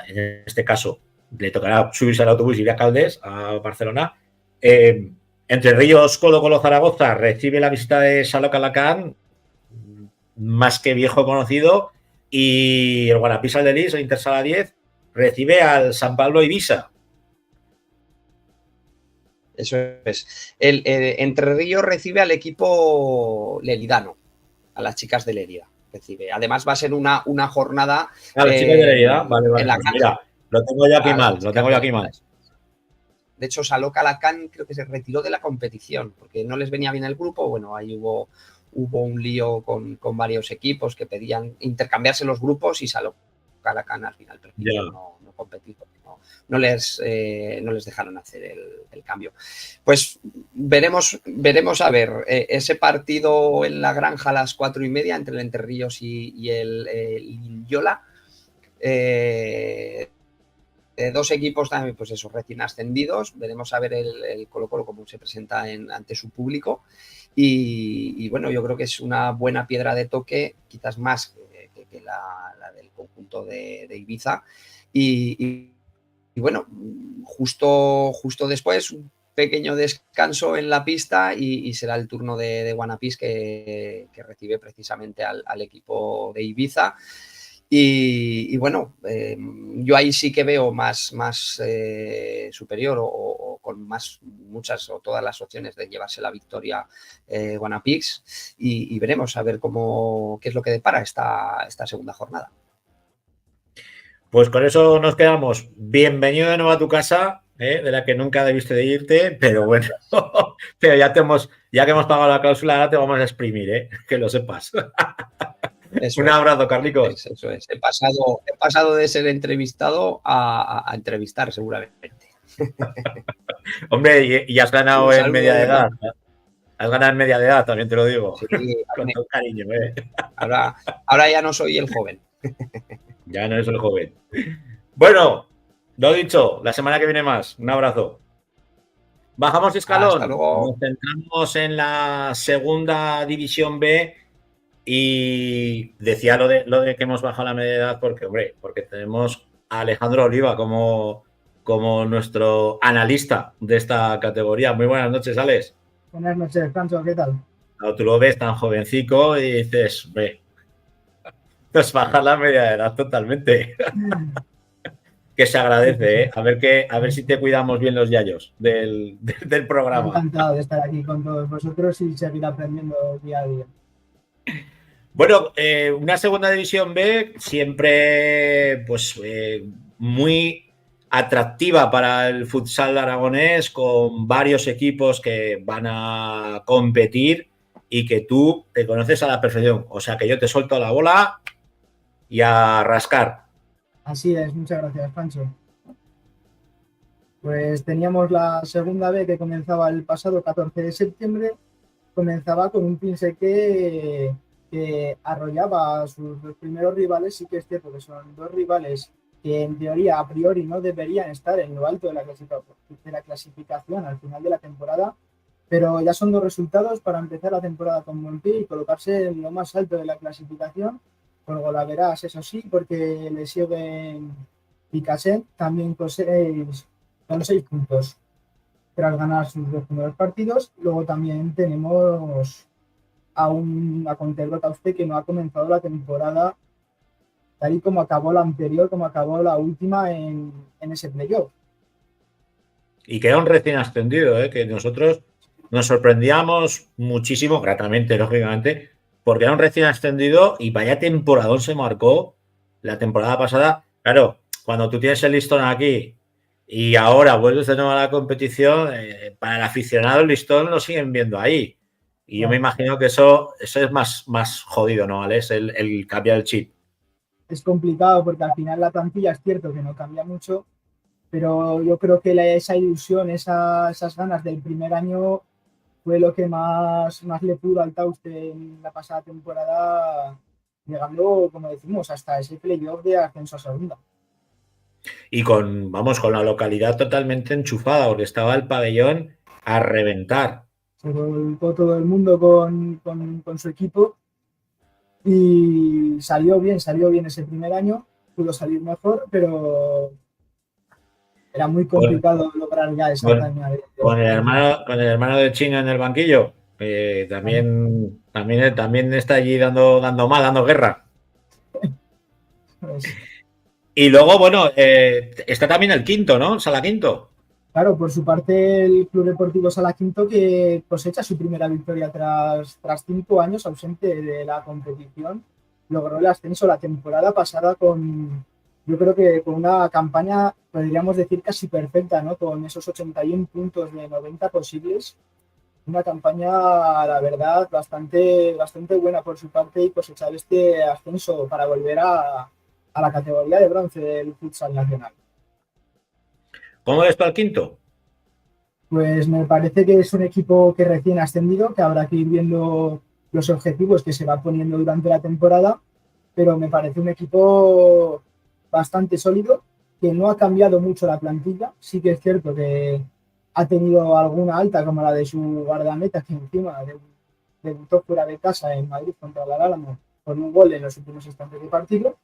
en este caso, le tocará subirse al autobús y ir a Caldés, a Barcelona. Entre Ríos, Colo Zaragoza recibe la visita de Salo Calacán, más que viejo conocido, y el Guanapís Aldelis, el Intersala 10, recibe al San Pablo Ibiza. Eso es. Entre Ríos recibe al equipo leridano, a las chicas de Lérida. Recibe. Además, va a ser una jornada. A las chicas de Lérida, vale. Pues mira, lo tengo yo aquí mal. De hecho, Saló Calacán creo que se retiró de la competición porque no les venía bien el grupo. Bueno, ahí hubo un lío con varios equipos que pedían intercambiarse los grupos y Saló Calacán al final prefirió no competir porque no les dejaron hacer el cambio. Pues veremos a ver ese partido en la Granja a las 4:30 entre el Entre Ríos y el Linyola. Dos equipos también, pues eso, recién ascendidos. Veremos a ver el Colo-Colo cómo se presenta ante su público. Y bueno, yo creo que es una buena piedra de toque, quizás más que la del conjunto de Ibiza. Y bueno, justo después, un pequeño descanso en la pista y será el turno de Guanapís que recibe precisamente al equipo de Ibiza. Y bueno, yo ahí sí que veo más superior o con muchas o todas las opciones de llevarse la victoria Guanapix y veremos a ver qué es lo que depara esta segunda jornada. Pues con eso nos quedamos. Bienvenido de nuevo a tu casa, de la que nunca debiste de irte, pero bueno, pero ya que hemos pagado la cláusula, ahora te vamos a exprimir, que lo sepas. Un abrazo, Carlicos. Eso es. He pasado de ser entrevistado a entrevistar, seguramente. Hombre, y has ganado en media de edad. Has ganado en media de edad, también te lo digo. Sí, con todo cariño. Ahora ya no soy el joven. Ya no eres el joven. Bueno, lo dicho, la semana que viene más. Un abrazo. Bajamos de escalón. Hasta luego. Nos centramos en la segunda división B. Y decía lo de que hemos bajado la media de edad porque tenemos a Alejandro Oliva como nuestro analista de esta categoría. Muy buenas noches, Alex. Buenas noches, Pancho, ¿qué tal? Tú lo ves tan jovencico y dices, pues bajar la media de edad totalmente. Que se agradece, A ver si te cuidamos bien los yayos del programa. Encantado de estar aquí con todos vosotros y seguir aprendiendo día a día. Bueno, una segunda división B siempre muy atractiva para el futsal aragonés, con varios equipos que van a competir y que tú te conoces a la perfección. O sea que yo te suelto la bola y a rascar. Así es, muchas gracias, Pancho. Pues teníamos la segunda B que comenzaba el pasado 14 de septiembre. Comenzaba con un Pinseque que arrollaba a sus dos primeros rivales. Sí que es cierto que son dos rivales que en teoría a priori no deberían estar en lo alto de la clasificación al final de la temporada, pero ya son 2 resultados para empezar la temporada con buen pie y colocarse en lo más alto de la clasificación, con golaveras, eso sí, porque le siguen Picassent también con 6 puntos tras ganar sus 2 primeros partidos. Luego también tenemos a Conterrot Auste, que no ha comenzado la temporada tal y como acabó la anterior, como acabó la última en ese playoff. Y queda un recién ascendido, que nosotros nos sorprendíamos muchísimo, gratamente, lógicamente, porque era un recién ascendido y vaya temporadón se marcó la temporada pasada. Claro, cuando tú tienes el listón aquí y ahora vuelves de nuevo a la competición, para el aficionado el listón lo siguen viendo ahí. Y yo me imagino que eso es más jodido, ¿no, Alex? El cambiar el chip. Es complicado porque al final la plantilla es cierto que no cambia mucho, pero yo creo que esa ilusión, esas ganas del primer año fue lo que más le pudo al Tauste en la pasada temporada, llegando, como decimos, hasta ese playoff de ascenso a segunda. Y con la localidad totalmente enchufada, porque estaba el pabellón a reventar. Se volcó todo el mundo con su equipo y salió bien ese primer año, pudo salir mejor, pero era muy complicado lograr ya esa hazaña. Con el hermano de China en el banquillo, también está allí dando guerra. Pues, y luego, bueno, está también el quinto, ¿no? Sala Quinto. Claro, por su parte el Club Deportivo Sala Quinto, que cosecha su primera victoria tras 5 años ausente de la competición, logró el ascenso la temporada pasada yo creo que con una campaña, podríamos decir, casi perfecta, ¿no? Con esos 81 puntos de 90 posibles. Una campaña, la verdad, bastante buena por su parte y cosechar este ascenso para volver a la categoría de bronce del futsal nacional. ¿Cómo ves tú al quinto? Pues me parece que es un equipo que recién ha ascendido, que habrá que ir viendo los objetivos que se va poniendo durante la temporada, pero me parece un equipo bastante sólido, que no ha cambiado mucho la plantilla. Sí que es cierto que ha tenido alguna alta, como la de su guardameta, que encima debutó fuera de casa en Madrid contra el Álamo con un gol en los últimos instantes de partido.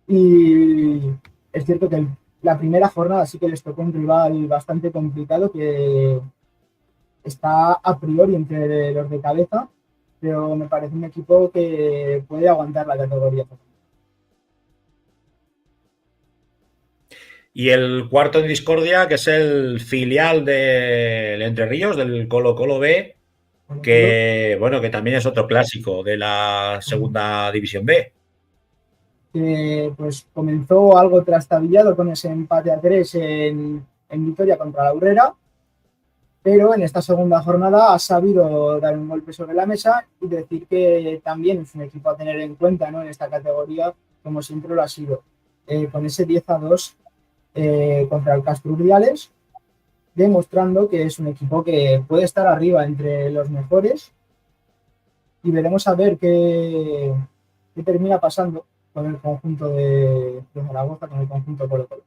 Y es cierto que la primera jornada sí que les tocó un rival bastante complicado, que está a priori entre los de cabeza, pero me parece un equipo que puede aguantar la categoría. Y el cuarto en discordia, que es el filial del Entre Ríos, del Colo-Colo B, que también es otro clásico de la segunda división B. Pues comenzó algo trastabillado con ese empate a 3 en Vitoria contra la Urrera, pero en esta segunda jornada ha sabido dar un golpe sobre la mesa y decir que también es un equipo a tener en cuenta, ¿no? En esta categoría, como siempre lo ha sido, con ese 10-2 contra el Castro Urdiales, demostrando que es un equipo que puede estar arriba entre los mejores, y veremos a ver qué termina pasando con el conjunto de Zaragoza, con el conjunto Colo-Colo.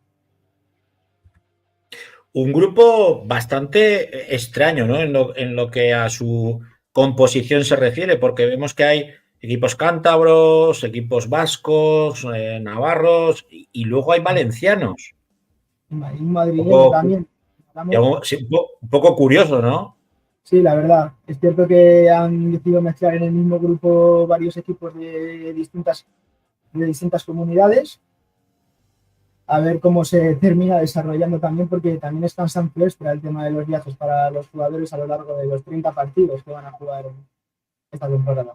Un grupo bastante extraño, ¿no? En lo que a su composición se refiere, porque vemos que hay equipos cántabros, equipos vascos, navarros y luego hay valencianos. Y un madrileño también. Un poco curioso, ¿no? Sí, la verdad. Es cierto que han decidido mezclar en el mismo grupo varios equipos de distintas comunidades. A ver cómo se termina desarrollando también, porque también es cansancio extra el tema de los viajes para los jugadores a lo largo de los 30 partidos que van a jugar esta temporada.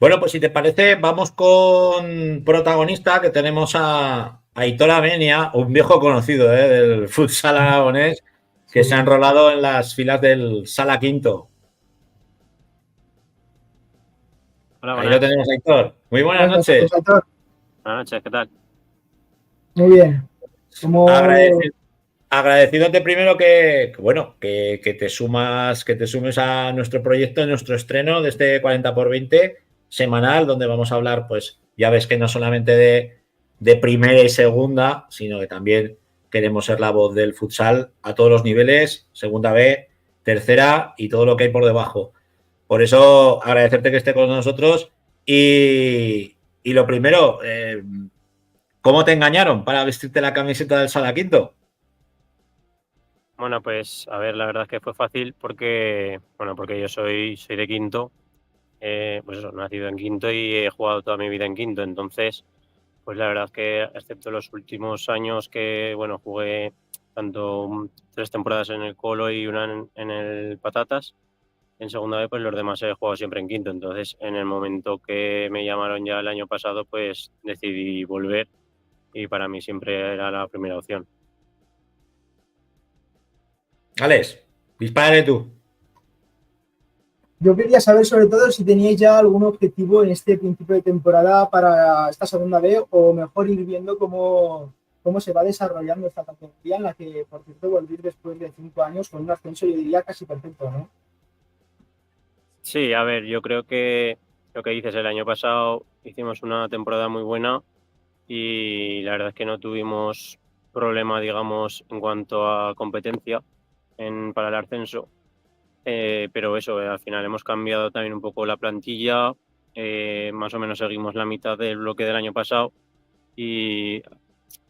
Bueno, pues si te parece, vamos con protagonista, que tenemos a Aitor Amenia, un viejo conocido del futsal aragonés, que se ha enrolado en las filas del Sala Quinto. Hola, ahí lo tenemos, Aitor. Muy buenas noches. Buenas noches, ¿qué tal? Muy bien. Agradeciéndote primero que te sumes a nuestro proyecto, a nuestro estreno de este 40x20 semanal, donde vamos a hablar, pues ya ves que no solamente de primera y segunda, sino que también queremos ser la voz del futsal a todos los niveles, segunda B, tercera y todo lo que hay por debajo. Por eso, agradecerte que esté con nosotros y lo primero, ¿cómo te engañaron para vestirte la camiseta del Sala Quinto? Bueno, pues a ver, la verdad es que fue fácil porque yo soy de Quinto, pues eso, nacido en Quinto y he jugado toda mi vida en Quinto. Entonces, pues la verdad es que, excepto los últimos años que, bueno, jugué tanto 3 temporadas en el Colo y una en el Patatas, en segunda vez, pues los demás he jugado siempre en Quinto. Entonces, en el momento que me llamaron ya el año pasado, pues decidí volver y para mí siempre era la primera opción. Alex, dispárale tú. Yo quería saber sobre todo si teníais ya algún objetivo en este principio de temporada para esta segunda B o mejor ir viendo cómo se va desarrollando esta categoría en la que, por cierto, volver después de 5 años con un ascenso, yo diría casi perfecto, ¿no? Sí, a ver, yo creo que lo que dices, el año pasado hicimos una temporada muy buena y la verdad es que no tuvimos problema, digamos, en cuanto a competencia para el ascenso. Pero eso, al final hemos cambiado también un poco la plantilla, más o menos seguimos la mitad del bloque del año pasado y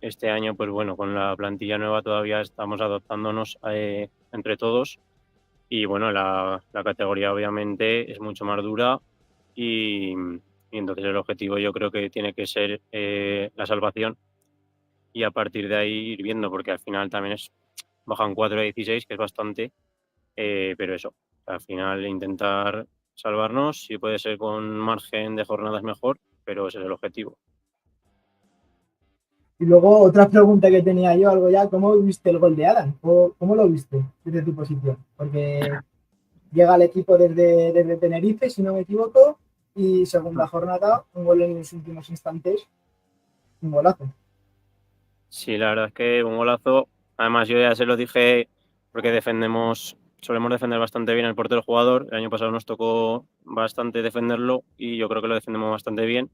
este año, pues bueno, con la plantilla nueva todavía estamos adaptándonos entre todos y bueno, la categoría obviamente es mucho más dura y entonces el objetivo yo creo que tiene que ser la salvación y a partir de ahí ir viendo, porque al final también bajan 4 a 16, que es bastante. Pero eso, al final intentar salvarnos, si puede ser con margen de jornadas mejor, pero ese es el objetivo. Y luego otra pregunta que tenía yo, algo ya, ¿cómo viste el gol de Adam? ¿Cómo lo viste desde tu posición? Porque llega al equipo desde Tenerife, si no me equivoco, y segunda jornada, un gol en los últimos instantes, un golazo. Sí, la verdad es que un golazo. Además, yo ya se lo dije porque solemos defender bastante bien el portero jugador. El año pasado nos tocó bastante defenderlo y yo creo que lo defendemos bastante bien.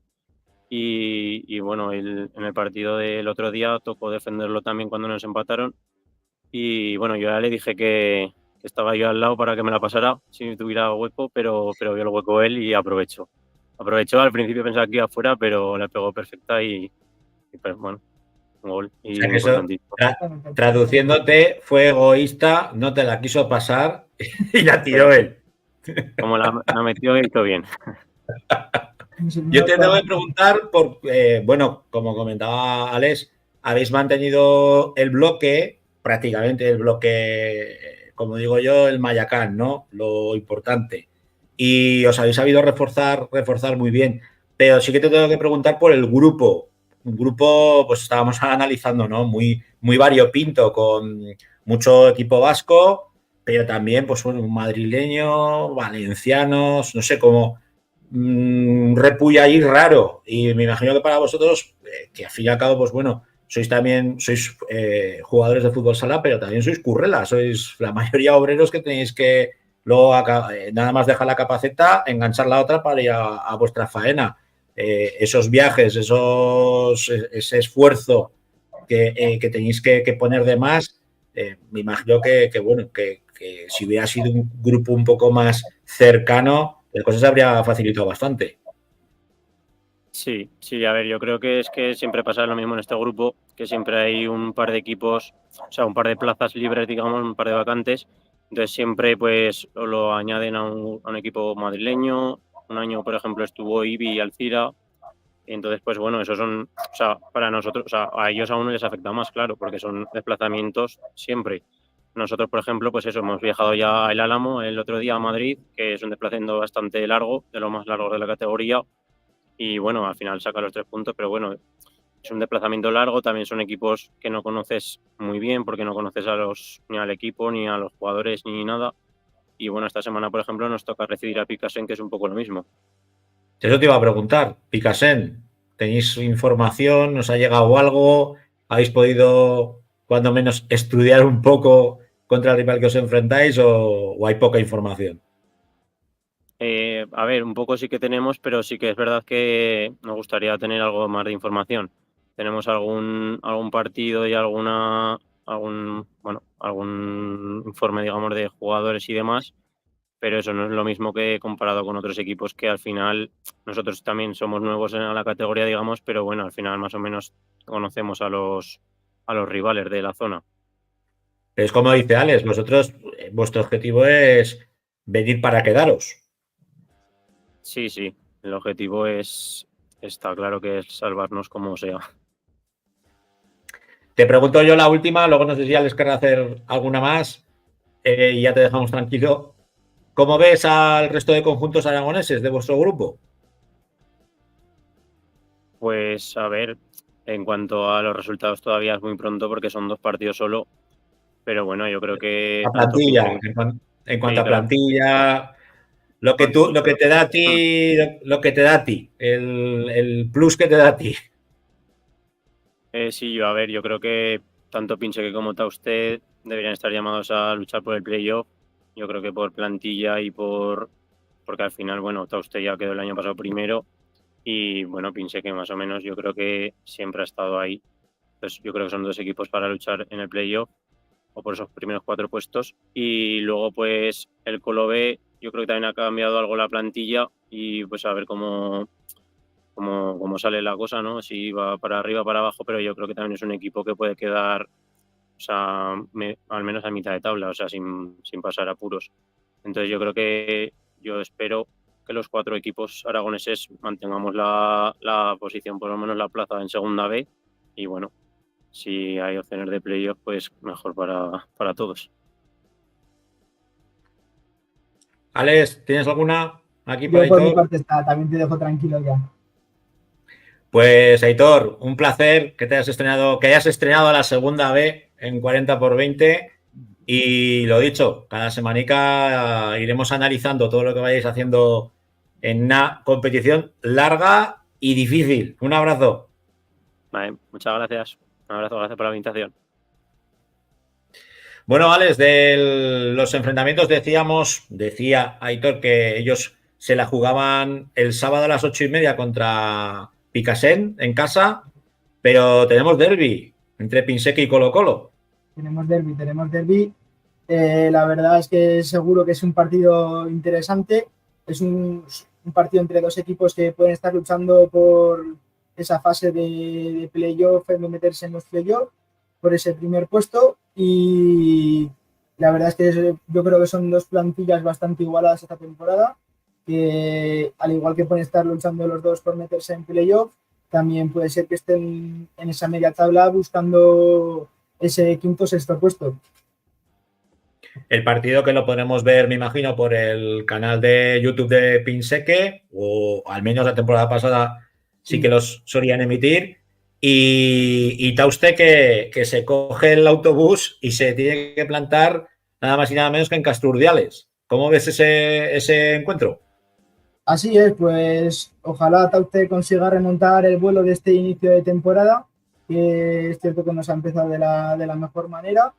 Y bueno, en el partido del otro día tocó defenderlo también cuando nos empataron. Y bueno, yo ya le dije que estaba yo al lado para que me la pasara si tuviera hueco, pero vio el hueco él y aprovechó. Al principio pensaba que iba afuera, pero le pegó perfecta y pues, bueno, un gol O y sea que eso, importantísimo. traduciéndote, fue egoísta, no te la quiso pasar y la tiró él. Como la metió, hizo bien. Yo te tengo que preguntar, bueno, como comentaba Alex, habéis mantenido el bloque, prácticamente el bloque, como digo yo, el Mayacán, ¿no? Lo importante. Y os habéis sabido reforzar muy bien. Pero sí que te tengo que preguntar por el grupo. Un grupo, pues estábamos analizando, ¿no? Muy, muy variopinto, con mucho equipo vasco, pero también, pues bueno, un madrileño, valencianos, no sé cómo un repulla ahí raro. Y me imagino que para vosotros, que al fin y al cabo, pues bueno, sois jugadores de fútbol sala, pero también sois currelas, sois la mayoría obreros que tenéis que luego nada más dejar la capaceta, enganchar la otra para ir a vuestra faena. Esos viajes, ese esfuerzo que tenéis que poner de más, me imagino que si hubiera sido un grupo un poco más cercano, la cosa se habría facilitado bastante. Sí, a ver, yo creo que es que siempre pasa lo mismo en este grupo, que siempre hay un par de equipos, o sea, un par de plazas libres, digamos, un par de vacantes. Entonces siempre pues lo añaden a un equipo madrileño. Un año, por ejemplo, estuvo Ibi y Alcira. Y entonces, pues bueno, esos son, o sea, para nosotros, o sea, a ellos aún les afecta más, claro, porque son desplazamientos siempre. Nosotros, por ejemplo, pues eso, hemos viajado ya a El Álamo el otro día a Madrid, que es un desplazamiento bastante largo, de lo más largo de la categoría. Y bueno, al final saca los 3 puntos, pero bueno, es un desplazamiento largo, también son equipos que no conoces muy bien porque no conoces ni al equipo, ni a los jugadores, ni nada. Y bueno, esta semana, por ejemplo, nos toca recibir a Picasen, que es un poco lo mismo. Eso te iba a preguntar, Picasen, ¿tenéis información? ¿Os ha llegado algo? ¿Habéis podido, cuando menos, estudiar un poco contra el rival que os enfrentáis o hay poca información? A ver, un poco sí que tenemos, pero sí que es verdad que nos gustaría tener algo más de información. Tenemos algún partido y alguna algún informe, digamos, de jugadores y demás, pero eso no es lo mismo que comparado con otros equipos que al final nosotros también somos nuevos en la categoría, digamos, pero bueno, al final más o menos conocemos a los rivales de la zona. Es como dice Alex, vosotros, vuestro objetivo es venir para quedaros. Sí, el objetivo está claro que es salvarnos como sea. Te pregunto yo la última, luego no sé si Alex querrá hacer alguna más y ya te dejamos tranquilo. ¿Cómo ves al resto de conjuntos aragoneses de vuestro grupo? Pues a ver, en cuanto a los resultados todavía es muy pronto porque son 2 partidos solo, pero bueno, yo creo que La tanto plantilla, Pinche, en cuanto a claro. plantilla, lo que te da a ti, el plus que te da a ti. Sí, yo creo que tanto Pinche como Tauste deberían estar llamados a luchar por el playoff. Yo creo que por plantilla y porque al final, bueno, Tauste ya quedó el año pasado primero y bueno, Pinche que más o menos yo creo que siempre ha estado ahí. Entonces yo creo que son 2 equipos para luchar en el playoff o por esos primeros 4 puestos. Y luego pues el Colo B, yo creo que también ha cambiado algo la plantilla y pues a ver cómo sale la cosa, ¿no? Si va para arriba, para abajo, pero yo creo que también es un equipo que puede quedar, o sea, al menos a mitad de tabla, o sea, sin pasar apuros. Entonces yo espero que los 4 equipos aragoneses mantengamos la posición, por lo menos la plaza en segunda B, y bueno, si hay opciones de playoff, pues mejor para todos. Alex, ¿tienes alguna aquí para Yo por mi Aitor? parte también te dejo tranquilo ya. Pues Aitor, un placer que hayas estrenado la segunda B en 40x20 y lo dicho, cada semanica iremos analizando todo lo que vayáis haciendo en una competición larga y difícil. Un abrazo. Vale, muchas gracias. Un abrazo, gracias por la invitación. Bueno, Alex, de los enfrentamientos decía Aitor que ellos se la jugaban el sábado a las 8:30 contra Picasen en casa, pero tenemos derbi entre Pinseki y Colo-Colo. Tenemos derbi. La verdad es que seguro que es un partido interesante. Es un partido entre 2 equipos que pueden estar luchando por esa fase de playoff, de meterse en los playoffs, por ese primer puesto. Y la verdad es que yo creo que son 2 plantillas bastante igualadas esta temporada, que al igual que pueden estar luchando los 2 por meterse en playoff, también puede ser que estén en esa media tabla buscando ese quinto o sexto puesto. El partido que lo podremos ver, me imagino, por el canal de YouTube de Pinseke, o al menos la temporada pasada sí que los solían emitir. Y Tauste que se coge el autobús y se tiene que plantar nada más y nada menos que en Casturdiales. ¿Cómo ves ese encuentro? Así es, pues ojalá Tauste consiga remontar el vuelo de este inicio de temporada, que es cierto que nos ha empezado de la mejor manera.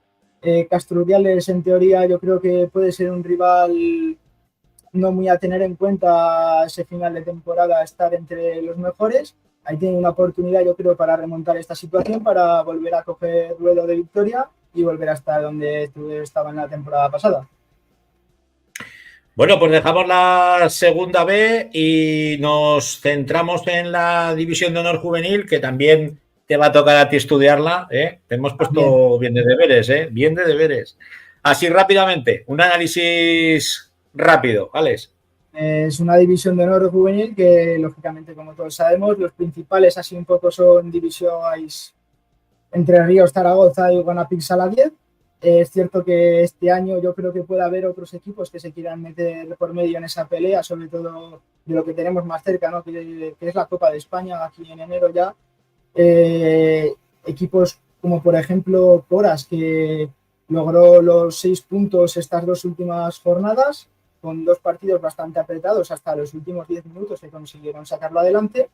Casturdiales, en teoría, yo creo que puede ser un rival no muy a tener en cuenta ese final de temporada, estar entre los mejores. Ahí tiene una oportunidad, yo creo, para remontar esta situación, para volver a coger ruedo de victoria y volver a estar donde estaba en la temporada pasada. Bueno, pues dejamos la segunda B y nos centramos en la división de honor juvenil, que también te va a tocar a ti estudiarla, ¿eh? Te hemos puesto bien de deberes, ¿eh? Bien de deberes. Así rápidamente, un análisis rápido, Alex. Es una división de honor juvenil que, lógicamente, como todos sabemos, los principales así un poco son divisiones Entre Ríos, Zaragoza y Guanapix a la 10. Es cierto que este año yo creo que puede haber otros equipos que se quieran meter por medio en esa pelea, sobre todo de lo que tenemos más cerca, ¿no? que es la Copa de España, aquí en enero ya. Equipos como, por ejemplo, Coras, que logró los 6 puntos estas 2 últimas jornadas, con 2 partidos bastante apretados hasta los últimos 10 minutos que consiguieron sacarlo adelante.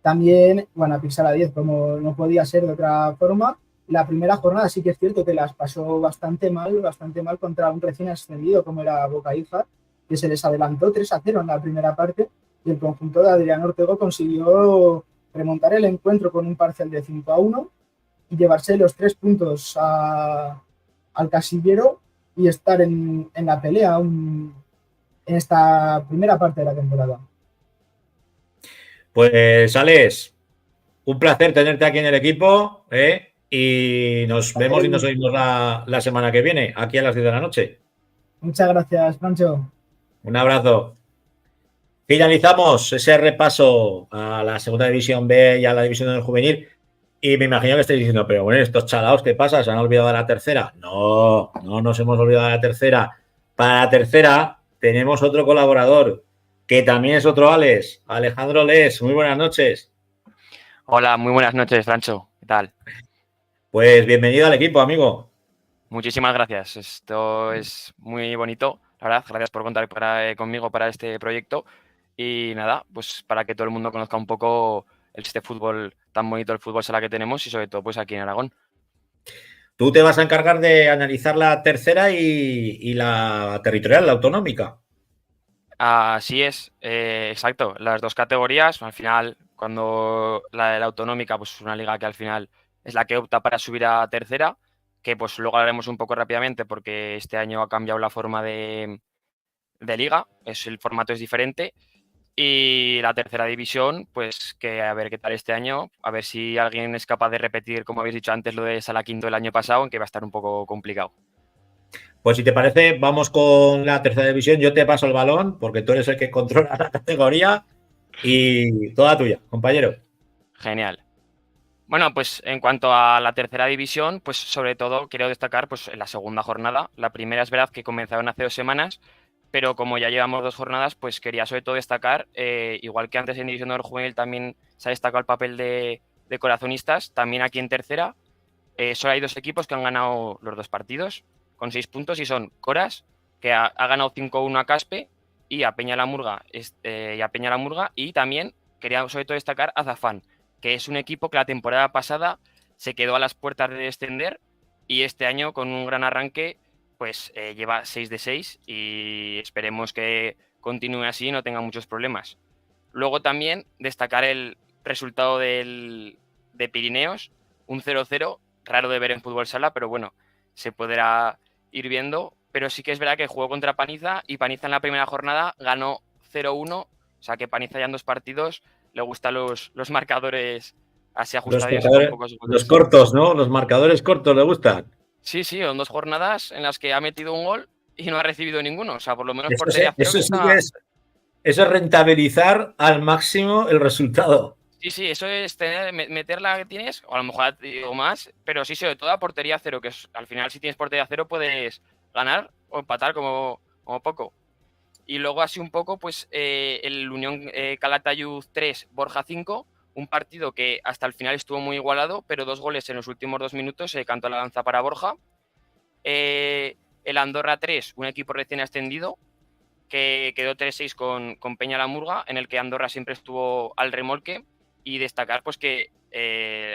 También, bueno, a la 10, como no podía ser de otra forma, la primera jornada sí que es cierto que las pasó bastante mal contra un recién ascendido como era Boca Hija, que se les adelantó 3-0 en la primera parte y el conjunto de Adrián Ortego consiguió remontar el encuentro con un parcial de 5-1 y llevarse los 3 puntos al casillero y estar en la pelea en esta primera parte de la temporada. Pues Alex, un placer tenerte aquí en el equipo, ¿eh? Y nos vemos y nos oímos la semana que viene, aquí a las 10 de la noche. Muchas gracias, Pancho. Un abrazo. Finalizamos ese repaso a la segunda división B y a la división del juvenil. Y me imagino que estáis diciendo, pero bueno, estos chalaos, ¿qué pasa? ¿Se han olvidado de la tercera? No, no nos hemos olvidado de la tercera. Para la tercera tenemos otro colaborador, que también es otro Alex, Alejandro Les. Muy buenas noches. Hola, muy buenas noches, Francho. ¿Qué tal? Pues bienvenido al equipo, amigo. Muchísimas gracias. Esto es muy bonito, la verdad. Gracias por contar conmigo para este proyecto. Y nada, pues para que todo el mundo conozca un poco este fútbol tan bonito, el fútbol sala que tenemos y sobre todo pues aquí en Aragón. Tú te vas a encargar de analizar la tercera y la territorial, la autonómica. Así es, exacto. Las dos categorías, al final, cuando la autonómica, pues es una liga que al final es la que opta para subir a tercera, que pues luego hablaremos un poco rápidamente porque este año ha cambiado la forma de liga, el formato es diferente. Y la tercera división, pues que a ver qué tal este año, a ver si alguien es capaz de repetir, como habéis dicho antes, lo de Sala Quinto el año pasado, aunque va a estar un poco complicado. Pues si te parece, vamos con la tercera división. Yo te paso el balón porque tú eres el que controla la categoría y toda tuya, compañero. Genial. Bueno, pues en cuanto a la tercera división, pues sobre todo quiero destacar pues en la segunda jornada. La primera es verdad que comenzaron hace 2 semanas, pero como ya llevamos 2 jornadas, pues quería sobre todo destacar, igual que antes en División de Honor Juvenil también se ha destacado el papel de corazonistas, también aquí en tercera solo hay 2 equipos que han ganado los 2 partidos con 6 puntos y son Coras, que ha ganado 5-1 a Caspe, y a Peña la Murga, y también quería sobre todo destacar a Zafán, que es un equipo que la temporada pasada se quedó a las puertas de descender y este año con un gran arranque pues lleva 6 de 6 y esperemos que continúe así y no tenga muchos problemas. Luego también destacar el resultado de Pirineos, un 0-0, raro de ver en fútbol sala, pero bueno, se podrá ir viendo. Pero sí que es verdad que jugó contra Paniza y Paniza en la primera jornada ganó 0-1, o sea que Paniza ya en 2 partidos le gustan los marcadores así ajustados. Los cortos, ¿no? Los marcadores cortos le gustan. Sí, en 2 jornadas en las que ha metido un gol y no ha recibido ninguno. O sea, por lo menos Eso portería cero. Eso es rentabilizar al máximo el resultado. Sí, eso es meter la que tienes, o a lo mejor o más, pero sí, sobre todo a portería cero, que es, al final si tienes portería cero puedes ganar o empatar como poco. Y luego así un poco, pues el Unión Calatayud 3, Borja 5, un partido que hasta el final estuvo muy igualado, pero 2 goles en los últimos 2 minutos, se cantó la danza para Borja. El Andorra 3, un equipo recién ascendido, que quedó 3-6 con Peña la Murga, en el que Andorra siempre estuvo al remolque. Y destacar pues que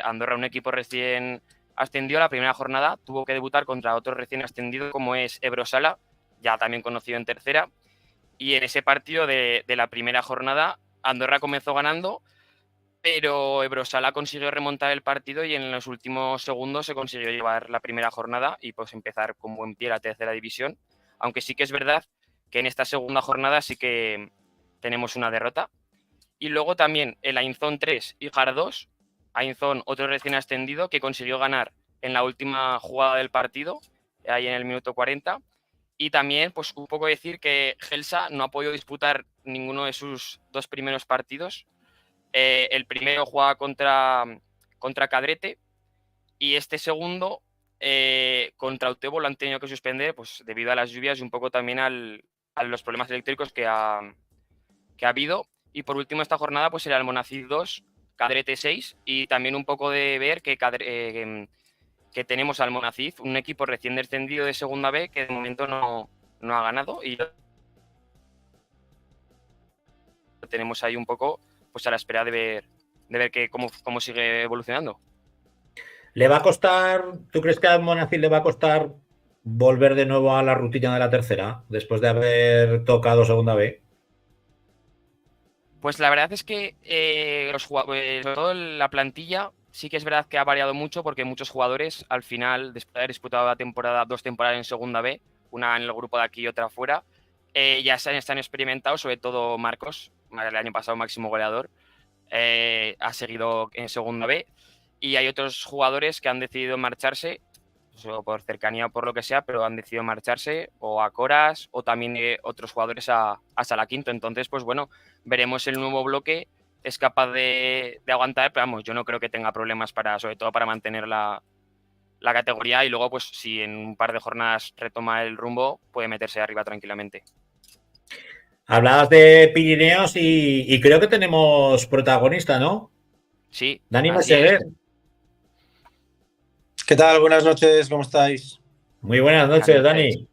Andorra, un equipo recién ascendido a la primera jornada, tuvo que debutar contra otro recién ascendido como es Ebrosala, ya también conocido en tercera. Y en ese partido de la primera jornada, Andorra comenzó ganando, pero Ebrosala consiguió remontar el partido y en los últimos segundos se consiguió llevar la primera jornada y pues empezar con buen pie la tercera división. Aunque sí que es verdad que en esta segunda jornada sí que tenemos una derrota. Y luego también el Ainzón 3 y Jar 2, Ainzón otro recién ascendido que consiguió ganar en la última jugada del partido, ahí en el minuto 40. Y también pues un poco decir que Gelsa no ha podido disputar ninguno de sus 2 primeros partidos. El primero jugaba contra Cadrete y este segundo contra Utebo lo han tenido que suspender pues debido a las lluvias y un poco también a los problemas eléctricos que ha habido. Y por último, esta jornada pues era el Almonacid 2, Cadrete 6, y también un poco de ver que tenemos al Almonacid, un equipo recién descendido de segunda B que de momento no ha ganado y lo tenemos ahí un poco pues a la espera de ver cómo sigue evolucionando. ¿Le va a costar, tú crees que al Almonacid le va a costar volver de nuevo a la rutina de la tercera después de haber tocado segunda B? Pues la verdad es que sobre todo la plantilla sí que es verdad que ha variado mucho porque muchos jugadores al final, después de haber disputado la temporada, 2 temporadas en segunda B, una en el grupo de aquí y otra fuera, ya están experimentados, sobre todo Marcos, el año pasado máximo goleador, ha seguido en segunda B, y hay otros jugadores que han decidido marcharse, o por cercanía o por lo que sea, pero han decidido marcharse o a Coras o también otros jugadores a Salaquinto. Entonces, pues bueno, veremos el nuevo bloque es capaz de aguantar, pero vamos, yo no creo que tenga problemas sobre todo para mantener la categoría, y luego, pues si en un par de jornadas retoma el rumbo, puede meterse arriba tranquilamente. Hablabas de Pirineos y creo que tenemos protagonista, ¿no? Sí, Dani así es. Meseguer. ¿Qué tal? Buenas noches, ¿cómo estáis? Muy buenas noches, Dani.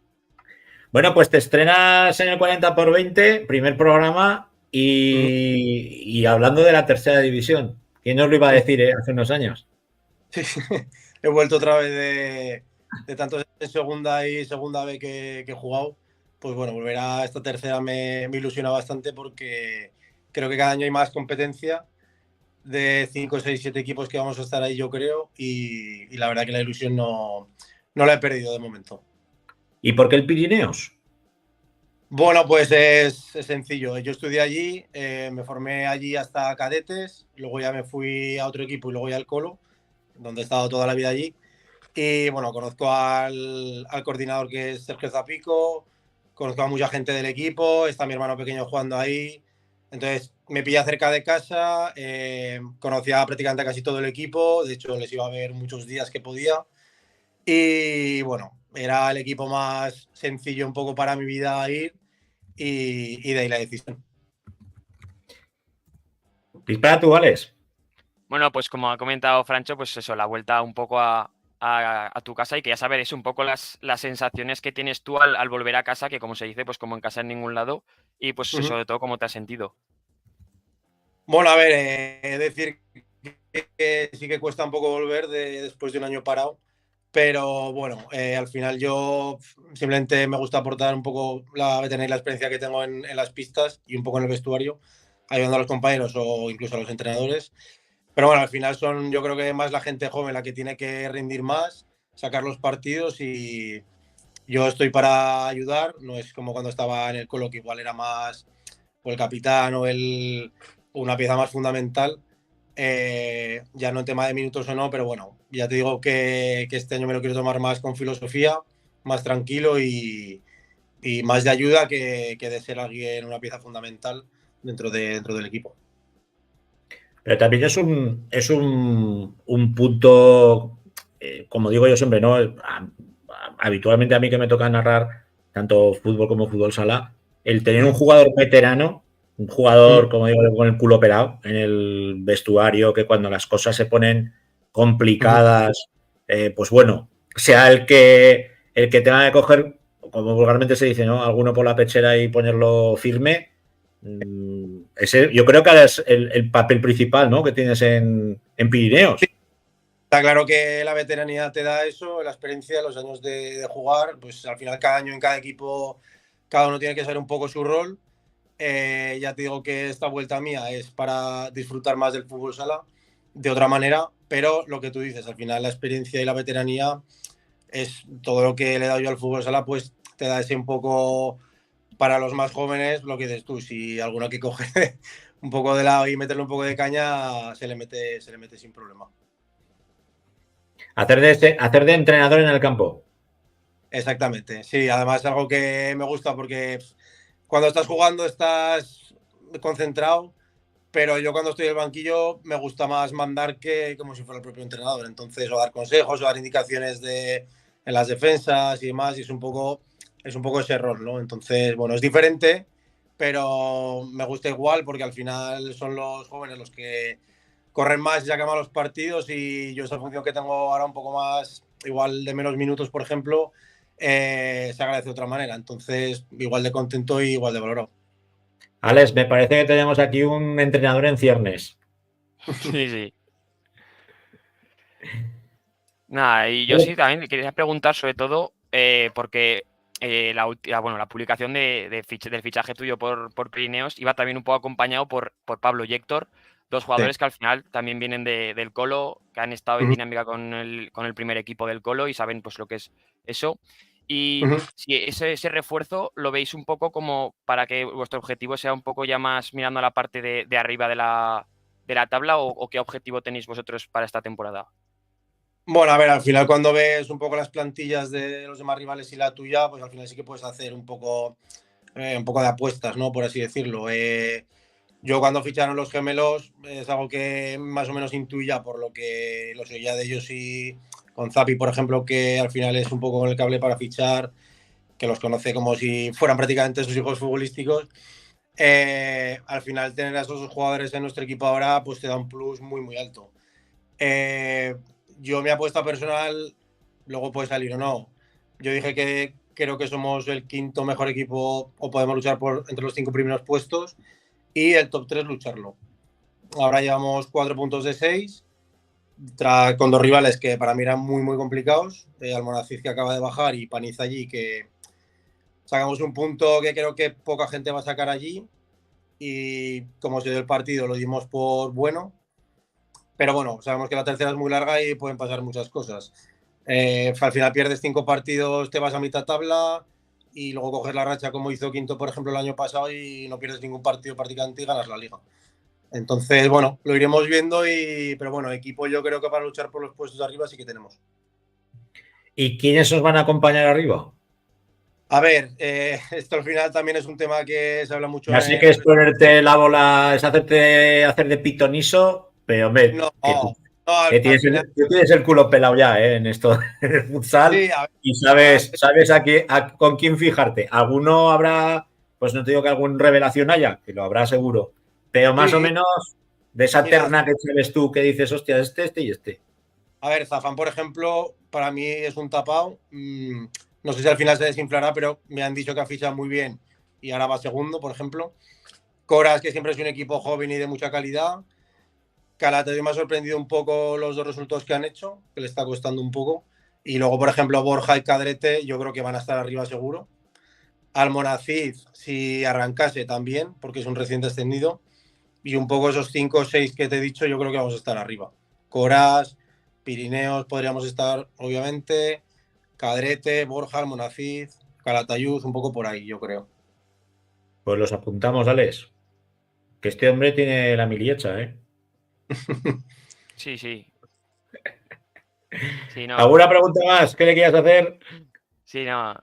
Bueno, pues te estrenas en el 40x20, primer programa, y hablando de la tercera división. ¿Quién nos lo iba a decir hace unos años? He vuelto otra vez de tanto en segunda y segunda B que he jugado. Pues bueno, volver a esta tercera me ilusiona bastante porque creo que cada año hay más competencia de 5, 6, 7 equipos que vamos a estar ahí, yo creo, y la verdad que la ilusión no la he perdido de momento. ¿Y por qué el Pirineos? Bueno, pues es sencillo. Yo estudié allí, me formé allí hasta cadetes, luego ya me fui a otro equipo y luego ya al Colo, donde he estado toda la vida allí. Y bueno, conozco al coordinador, que es Sergio Zapico, conozco a mucha gente del equipo, está mi hermano pequeño jugando ahí. Entonces me pillé cerca de casa, conocía prácticamente a casi todo el equipo, de hecho les iba a ver muchos días que podía. Y bueno, era el equipo más sencillo un poco para mi vida ir, y de ahí la decisión. Dispara tú, Alex. Bueno, pues como ha comentado Francho, pues eso, la vuelta un poco a tu casa, y quería saber eso, un poco las sensaciones que tienes tú al volver a casa, que como se dice, pues como en casa en ningún lado, y pues sobre todo cómo te has sentido. Bueno, a ver, decir que sí que cuesta un poco volver después de un año parado, pero bueno, al final yo simplemente me gusta aportar un poco tener la experiencia que tengo en las pistas y un poco en el vestuario, ayudando a los compañeros o incluso a los entrenadores. Pero bueno, al final son, yo creo que más la gente joven la que tiene que rendir más, sacar los partidos, y yo estoy para ayudar. No es como cuando estaba en el Colo, que igual era más o el capitán o una pieza más fundamental. Ya no en tema de minutos o no, pero bueno, ya te digo que este año me lo quiero tomar más con filosofía, más tranquilo y más de ayuda que de ser alguien, una pieza fundamental dentro del equipo. Pero también es un punto, como digo yo siempre, ¿no? Habitualmente a mí, que me toca narrar tanto fútbol como fútbol sala, el tener un jugador veterano, un jugador, como digo, con el culo pelado en el vestuario, que cuando las cosas se ponen complicadas, pues bueno, sea el que tenga que coger, como vulgarmente se dice, ¿no? Alguno por la pechera y ponerlo firme. Yo creo que ahora es el papel principal, ¿no?, que tienes en Pirineos. Sí. Está claro que la veteranía te da eso, la experiencia, los años de jugar, pues al final cada año en cada equipo cada uno tiene que saber un poco su rol. Ya te digo que esta vuelta mía es para disfrutar más del fútbol sala de otra manera, pero lo que tú dices, al final la experiencia y la veteranía es todo lo que le he dado yo al fútbol sala, pues te da ese un poco para los más jóvenes, lo que dices tú. Si alguno que coge un poco de lado y meterle un poco de caña, se le mete sin problema. Hacer de entrenador en el campo. Exactamente, sí, además es algo que me gusta porque cuando estás jugando estás concentrado, pero yo cuando estoy en el banquillo me gusta más mandar que como si fuera el propio entrenador. Entonces, o dar consejos o dar indicaciones en las defensas y demás, y es un poco ese rol, ¿no? Entonces, bueno, es diferente, pero me gusta igual porque al final son los jóvenes los que corren más y sacan más los partidos, y yo esa función que tengo ahora un poco más, igual de menos minutos, por ejemplo, se agradece de otra manera. Entonces, igual de contento y igual de valorado. Alex, me parece que tenemos aquí un entrenador en ciernes. Sí, sí. Nada, y yo sí también quería preguntar sobre todo porque la publicación del fichaje tuyo por Pirineos iba también un poco acompañado por Pablo Héctor, dos jugadores que al final también vienen del Colo, que han estado en dinámica con el primer equipo del Colo y saben pues lo que es eso. Y si ese refuerzo lo veis un poco como para que vuestro objetivo sea un poco ya más mirando a la parte de arriba de la tabla, o qué objetivo tenéis vosotros para esta temporada. Bueno, a ver, al final cuando ves un poco las plantillas de los demás rivales y la tuya, pues al final sí que puedes hacer un poco de apuestas, ¿no? Por así decirlo. Yo cuando ficharon los gemelos es algo que más o menos intuía por lo que los oía de ellos, y con Zapi, por ejemplo, que al final es un poco con el cable para fichar, que los conoce como si fueran prácticamente sus hijos futbolísticos. Al final tener a esos jugadores en nuestro equipo ahora pues te da un plus muy, muy alto. Yo mi apuesta personal, luego puede salir o no. Yo dije que creo que somos el quinto mejor equipo o podemos luchar entre los 5 primeros puestos y el top 3 lucharlo. Ahora llevamos 4 puntos de 6 con 2 rivales que para mí eran muy, muy complicados. Almonacid, que acaba de bajar, y Paniza allí, que sacamos un punto que creo que poca gente va a sacar allí, y como se dio el partido lo dimos por bueno. Pero bueno, sabemos que la tercera es muy larga y pueden pasar muchas cosas. Al final pierdes 5 partidos, te vas a mitad tabla y luego coges la racha como hizo Quinto, por ejemplo, el año pasado, y no pierdes ningún partido prácticamente y ganas la liga. Entonces, bueno, lo iremos viendo, pero bueno, equipo yo creo que para luchar por los puestos de arriba sí que tenemos. ¿Y quiénes os van a acompañar arriba? A ver, esto al final también es un tema que se habla mucho. Ya sé que es ponerte la bola, es hacer de pitoniso, pero hombre, No, que tienes el culo pelado ya, en esto del futsal, sí, y sabes con quién fijarte. Alguno habrá, pues no te digo que algún revelación haya, que lo habrá seguro, pero más o menos de esa terna que sabes tú, que dices, hostia, este y este. A ver, Zafán, por ejemplo, para mí es un tapado. No sé si al final se desinflará, pero me han dicho que ha fichado muy bien y ahora va segundo, por ejemplo. Coras, que siempre es un equipo joven y de mucha calidad. Calatayud me ha sorprendido un poco los 2 resultados que han hecho, que le está costando un poco. Y luego, por ejemplo, Borja y Cadrete, yo creo que van a estar arriba seguro. Almonacid, si arrancase también, porque es un recién descendido. Y un poco esos 5 o 6 que te he dicho, yo creo que vamos a estar arriba. Coras, Pirineos podríamos estar, obviamente. Cadrete, Borja, Almonacid, Calatayud, un poco por ahí, yo creo. Pues los apuntamos, Alex. Que este hombre tiene la miliecha, ¿eh? Sí. Sí, no. ¿Alguna pregunta más que le quieras hacer? Sí, no.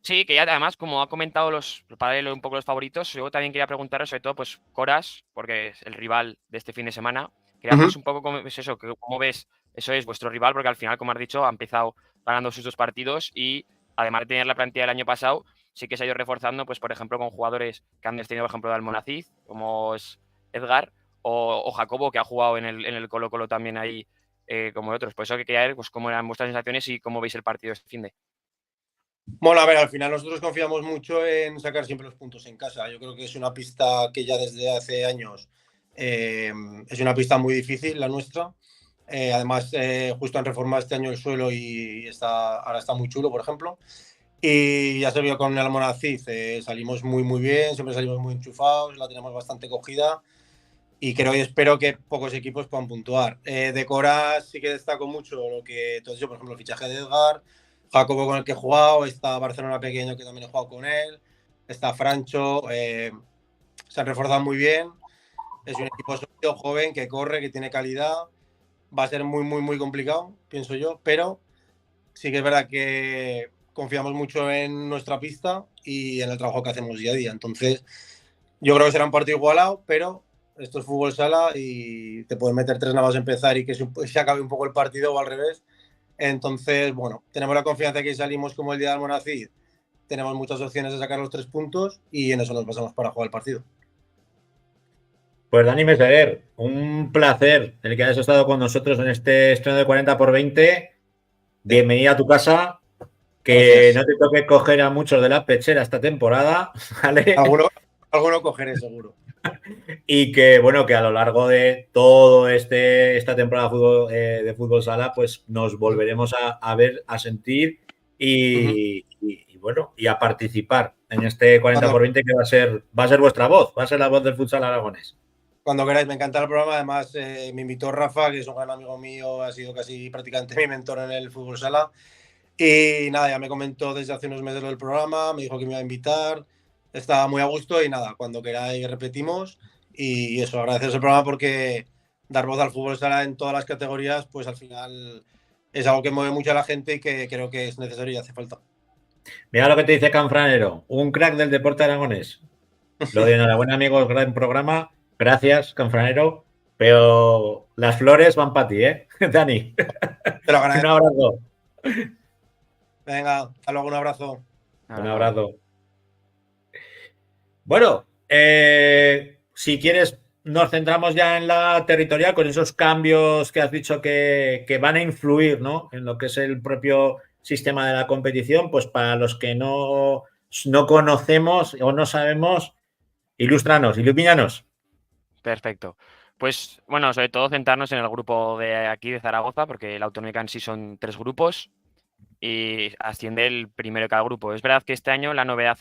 Sí, que ya además, como ha comentado para un poco los favoritos, yo también quería preguntaros sobre todo, pues, Coras, porque es el rival de este fin de semana. Queríamos un poco cómo es eso, cómo ves, eso es vuestro rival, porque al final, como has dicho, ha empezado ganando sus 2 partidos y además de tener la plantilla del año pasado, sí que se ha ido reforzando, pues, por ejemplo, con jugadores que han descendido, por ejemplo, de Almonacid, como es Edgar, o Jacobo, que ha jugado en el Colo-Colo también ahí, como otros. Por eso que quería ver, pues, cómo eran vuestras sensaciones y cómo veis el partido este fin de. Bueno, a ver, al final nosotros confiamos mucho en sacar siempre los puntos en casa. Yo creo que es una pista que ya desde hace años es una pista muy difícil, la nuestra. Además, justo han reformado este año el suelo y ahora está muy chulo, por ejemplo. Y ya se vio con el Almonacid, salimos muy, muy bien, siempre salimos muy enchufados, la tenemos bastante cogida y creo y espero que pocos equipos puedan puntuar. De Coras sí que destaco mucho lo que tú has dicho, por ejemplo, el fichaje de Edgar, Jacobo, con el que he jugado, está Barcelona Pequeño, que también he jugado con él, está Francho, se han reforzado muy bien, es un equipo sólido, joven, que corre, que tiene calidad, va a ser muy, muy, muy complicado, pienso yo, pero sí que es verdad que confiamos mucho en nuestra pista y en el trabajo que hacemos día a día, entonces yo creo que será un partido igualado, pero esto es fútbol sala y te pueden meter 3 nada más empezar y que se acabe un poco el partido o al revés. Entonces, bueno, tenemos la confianza de que salimos como el día de Almonacid, tenemos muchas opciones de sacar los 3 puntos y en eso nos pasamos para jugar el partido. Pues Dani Meseguer, un placer el que hayas estado con nosotros en este estreno de 40x20. Bienvenida a tu casa. Que no te toque coger a muchos de la pechera esta temporada, ¿vale? Alguno cogeré seguro. Y que, bueno, que a lo largo de todo esta temporada de fútbol sala, pues nos volveremos a ver, a sentir y bueno, y a participar en este 40x20 que va a ser vuestra voz, va a ser la voz del futsal aragonés. Cuando queráis, me encanta el programa. Además, me invitó Rafa, que es un gran amigo mío, ha sido casi prácticamente mi mentor en el fútbol sala. Y nada, ya me comentó desde hace unos meses lo del programa, me dijo que me iba a invitar, estaba muy a gusto y nada, cuando queráis repetimos. Y eso, agradeceros el programa porque dar voz al fútbol sala en todas las categorías, pues al final es algo que mueve mucho a la gente y que creo que es necesario y hace falta. Mira lo que te dice Canfranero, un crack del deporte aragonés. Lo de enhorabuena, amigos, gran programa. Gracias, Canfranero. Pero las flores van para ti, ¿eh, Dani? Te lo Un agradezco. abrazo. Venga, hasta luego, un abrazo. Un abrazo. Bueno, si quieres, nos centramos ya en la territorial con esos cambios que has dicho que van a influir, ¿no?, en lo que es el propio sistema de la competición. Pues para los que no conocemos o no sabemos, ilústranos, ilumínanos. Perfecto. Pues bueno, sobre todo centrarnos en el grupo de aquí de Zaragoza, porque la autonómica en sí son 3 grupos y asciende el primero de cada grupo. Es verdad que este año la novedad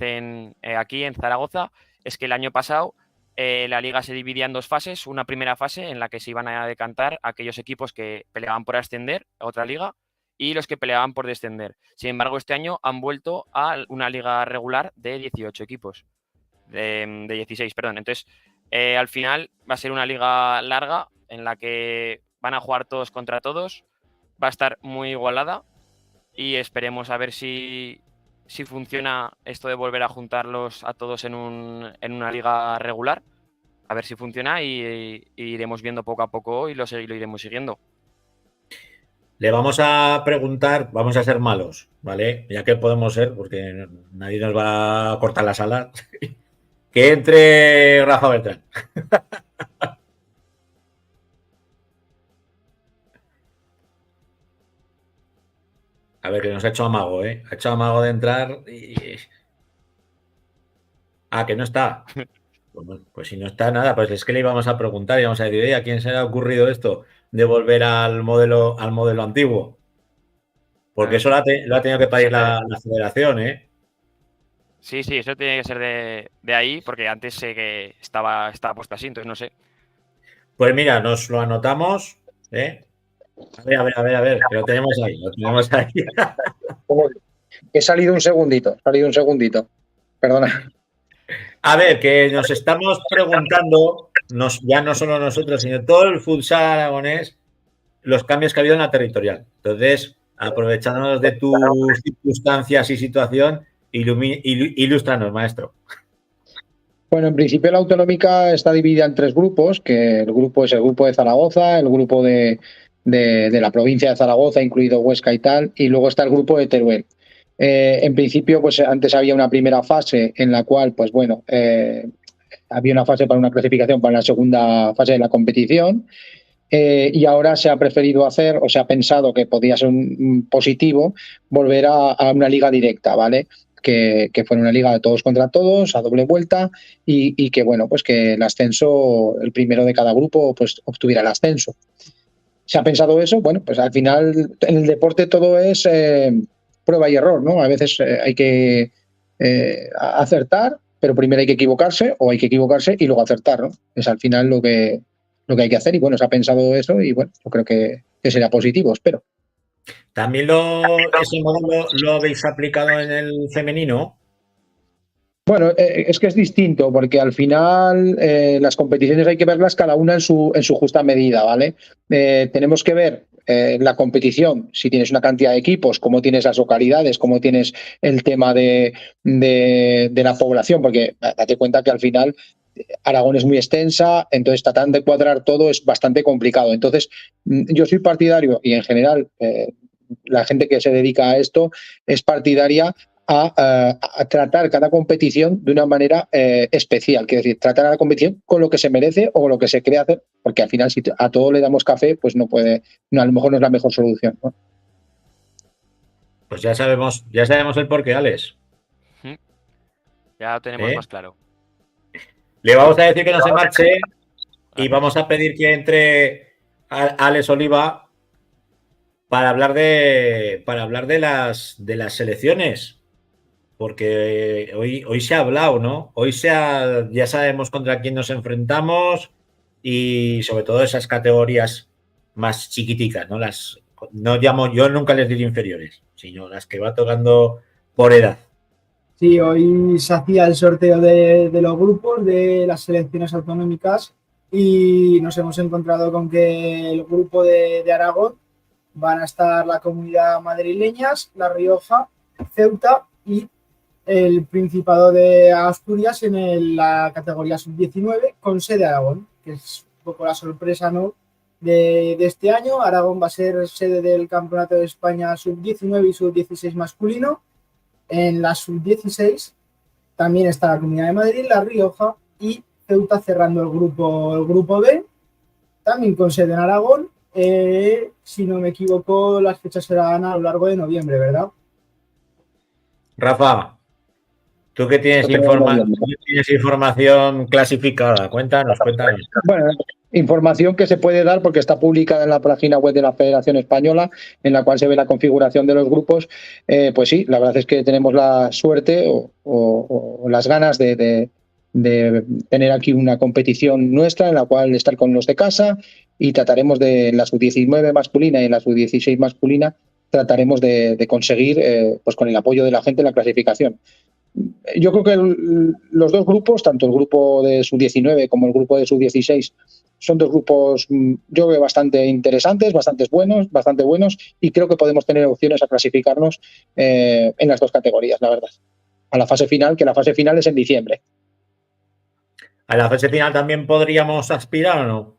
aquí en Zaragoza es que el año pasado la liga se dividía en 2 fases. Una primera fase en la que se iban a decantar aquellos equipos que peleaban por ascender a otra liga y los que peleaban por descender. Sin embargo, este año han vuelto a una liga regular de 18 equipos. De 16, perdón. Entonces, al final va a ser una liga larga en la que van a jugar todos contra todos. Va a estar muy igualada y esperemos a ver si funciona esto de volver a juntarlos a todos en una liga regular. A ver si funciona y iremos viendo poco a poco y lo iremos siguiendo. Le vamos a preguntar, vamos a ser malos, ¿vale? Ya que podemos ser, porque nadie nos va a cortar las alas. Que entre Rafa Beltrán. A ver, que nos ha hecho amago, ¿eh? Ha hecho amago de entrar y... Ah, que no está. Pues si no está nada, pues es que le íbamos a preguntar y vamos a decir, ¿a quién se le ha ocurrido esto de volver al modelo antiguo? Porque eso lo ha tenido que pedir la federación, ¿eh? Sí, eso tiene que ser de ahí, porque antes sé que estaba puesto así, entonces no sé. Pues mira, nos lo anotamos, ¿eh? A ver, que lo tenemos ahí, He salido un segundito, perdona. A ver, que nos estamos preguntando, ya no solo nosotros, sino todo el futsal aragonés, los cambios que ha habido en la territorial. Entonces, aprovechándonos de tus circunstancias y situación, ilústranos, maestro. Bueno, en principio la autonómica está dividida en 3 grupos, que el grupo es el grupo de Zaragoza, el grupo de la provincia de Zaragoza, incluido Huesca y tal, y luego está el grupo de Teruel. En principio, pues antes había una primera fase en la cual, pues bueno, había una fase para una clasificación para la segunda fase de la competición. Y ahora se ha preferido hacer, o se ha pensado que podía ser un positivo, volver a una liga directa, ¿vale? Que fuera una liga de todos contra todos, a doble vuelta, y que, bueno, pues que el ascenso, el primero de cada grupo, pues obtuviera el ascenso. Se ha pensado eso, bueno, pues al final en el deporte todo es prueba y error, ¿no? A veces hay que acertar, pero primero hay que equivocarse, o hay que equivocarse y luego acertar, ¿no? Es al final lo que hay que hacer, y bueno, se ha pensado eso y bueno, yo creo que será positivo, espero. ¿También ese modelo lo habéis aplicado en el femenino? Bueno, es que es distinto, porque al final las competiciones hay que verlas cada una en su justa medida, ¿vale? Tenemos que ver la competición, si tienes una cantidad de equipos, cómo tienes las localidades, cómo tienes el tema de la población, porque date cuenta que al final Aragón es muy extensa, entonces tratar de cuadrar todo es bastante complicado. Entonces, yo soy partidario, y en general la gente que se dedica a esto es partidaria a tratar cada competición de una manera especial, quiero decir, tratar a la competición con lo que se merece o lo que se cree hacer, porque al final si a todo le damos café, pues no, a lo mejor no es la mejor solución, ¿no? Pues ya sabemos el porqué, Alex. Ya lo tenemos más claro. Le vamos a decir que no se marche y vamos a pedir que entre Alex Oliva para hablar de las selecciones. Porque hoy se ha hablado, ¿no? Ya sabemos contra quién nos enfrentamos, y sobre todo esas categorías más chiquiticas, ¿no? Yo nunca les digo inferiores, sino las que va tocando por edad. Sí, hoy se hacía el sorteo de los grupos de las selecciones autonómicas y nos hemos encontrado con que el grupo de Aragón van a estar la Comunidad Madrileñas, La Rioja, Ceuta y el Principado de Asturias en la categoría sub-19 con sede Aragón, que es un poco la sorpresa, ¿no?, de este año. Aragón va a ser sede del Campeonato de España sub-19 y sub-16 masculino. En la sub-16 también está la Comunidad de Madrid, La Rioja y Ceuta cerrando el grupo B, también con sede en Aragón. Si no me equivoco, las fechas serán a lo largo de noviembre, ¿verdad? Rafa, tú que tienes información clasificada, cuéntanos. Bueno, información que se puede dar porque está publicada en la página web de la Federación Española, en la cual se ve la configuración de los grupos. Pues sí, la verdad es que tenemos la suerte o las ganas de tener aquí una competición nuestra en la cual estar con los de casa, y trataremos en la sub-19 masculina y en la sub-16 masculina trataremos de conseguir, pues con el apoyo de la gente, la clasificación. Yo creo que los dos grupos, tanto el grupo de sub-19 como el grupo de sub-16, son dos grupos, yo creo, bastante interesantes, bastante buenos, y creo que podemos tener opciones a clasificarnos en las dos categorías, la verdad. A la fase final, que la fase final es en diciembre. ¿A la fase final también podríamos aspirar o no?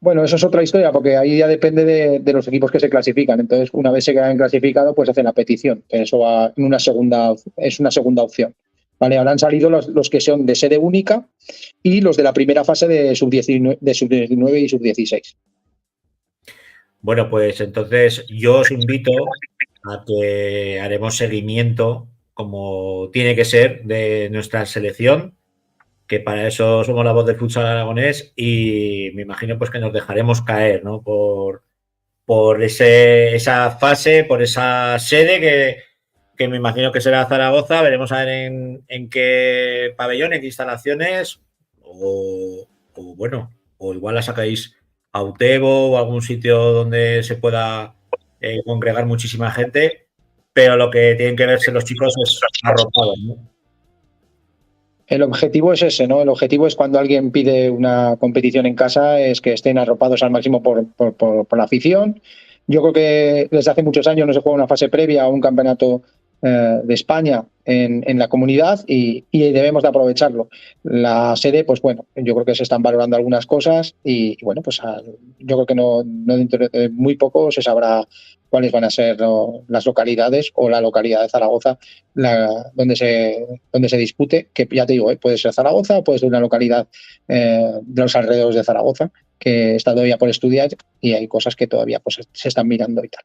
Bueno, eso es otra historia, porque ahí ya depende de los equipos que se clasifican. Entonces, una vez se quedan clasificados, pues hacen la petición. Eso va en es una segunda opción. ¿Vale? Ahora han salido los que son de sede única y los de la primera fase de sub-19 y sub-16. Bueno, pues entonces yo os invito a que haremos seguimiento, como tiene que ser, de nuestra selección, que para eso somos la voz del futsal aragonés, y me imagino pues que nos dejaremos caer, ¿no?, por esa fase, por esa sede que me imagino que será Zaragoza. Veremos a ver en qué pabellón, en qué instalaciones, o igual la sacáis a Utebo o algún sitio donde se pueda congregar muchísima gente, pero lo que tienen que verse los chicos es arropados, ¿no? El objetivo es ese, ¿no? El objetivo es, cuando alguien pide una competición en casa, es que estén arropados al máximo por la afición. Yo creo que desde hace muchos años no se juega una fase previa a un campeonato de España en la comunidad, y debemos de aprovecharlo. La sede, pues bueno, yo creo que se están valorando algunas cosas y bueno, pues yo creo que no dentro de muy poco se sabrá cuáles van a ser las localidades o la localidad de Zaragoza donde se dispute, que ya te digo, puede ser Zaragoza o puede ser una localidad de los alrededores de Zaragoza, que está todavía por estudiar y hay cosas que todavía pues se están mirando y tal.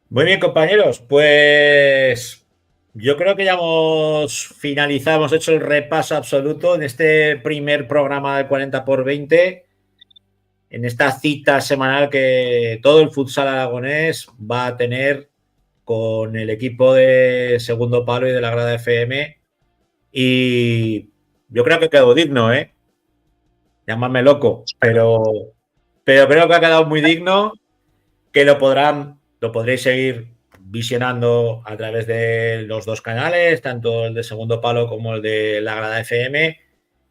Muy bien, compañeros, pues yo creo que ya hemos finalizado, hemos hecho el repaso absoluto en este primer programa del 40x20, en esta cita semanal que todo el futsal aragonés va a tener con el equipo de Segundo Palo y de la Grada FM, y yo creo que quedó digno, llámame loco, pero creo que ha quedado muy digno, que lo podréis seguir visionando a través de los dos canales, tanto el de Segundo Palo como el de la Grada FM,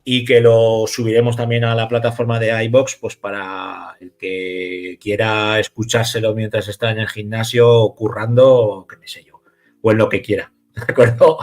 y que lo subiremos también a la plataforma de iVoox, pues para el que quiera escuchárselo mientras está en el gimnasio o currando, qué sé yo, o en lo que quiera, ¿de acuerdo?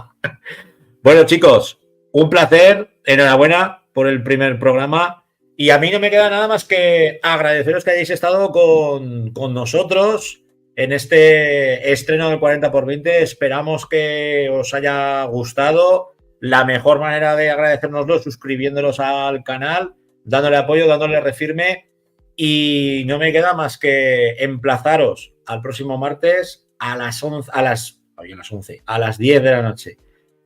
Bueno, chicos, un placer, enhorabuena por el primer programa, y a mí no me queda nada más que agradeceros que hayáis estado con nosotros en este estreno del 40x20. Esperamos que os haya gustado. La mejor manera de agradecérnoslo es suscribiéndolos al canal, dándole apoyo, dándole refirme, y no me queda más que emplazaros al próximo martes a las 10 de la noche,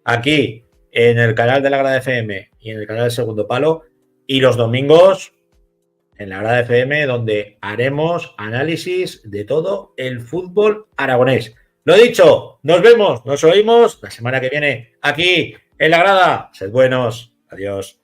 aquí en el canal de la Grada FM y en el canal de Segundo Palo, y los domingos en la Grada FM, donde haremos análisis de todo el fútbol aragonés. Lo dicho, nos vemos, nos oímos la semana que viene aquí en la Grada. Sed buenos. Adiós.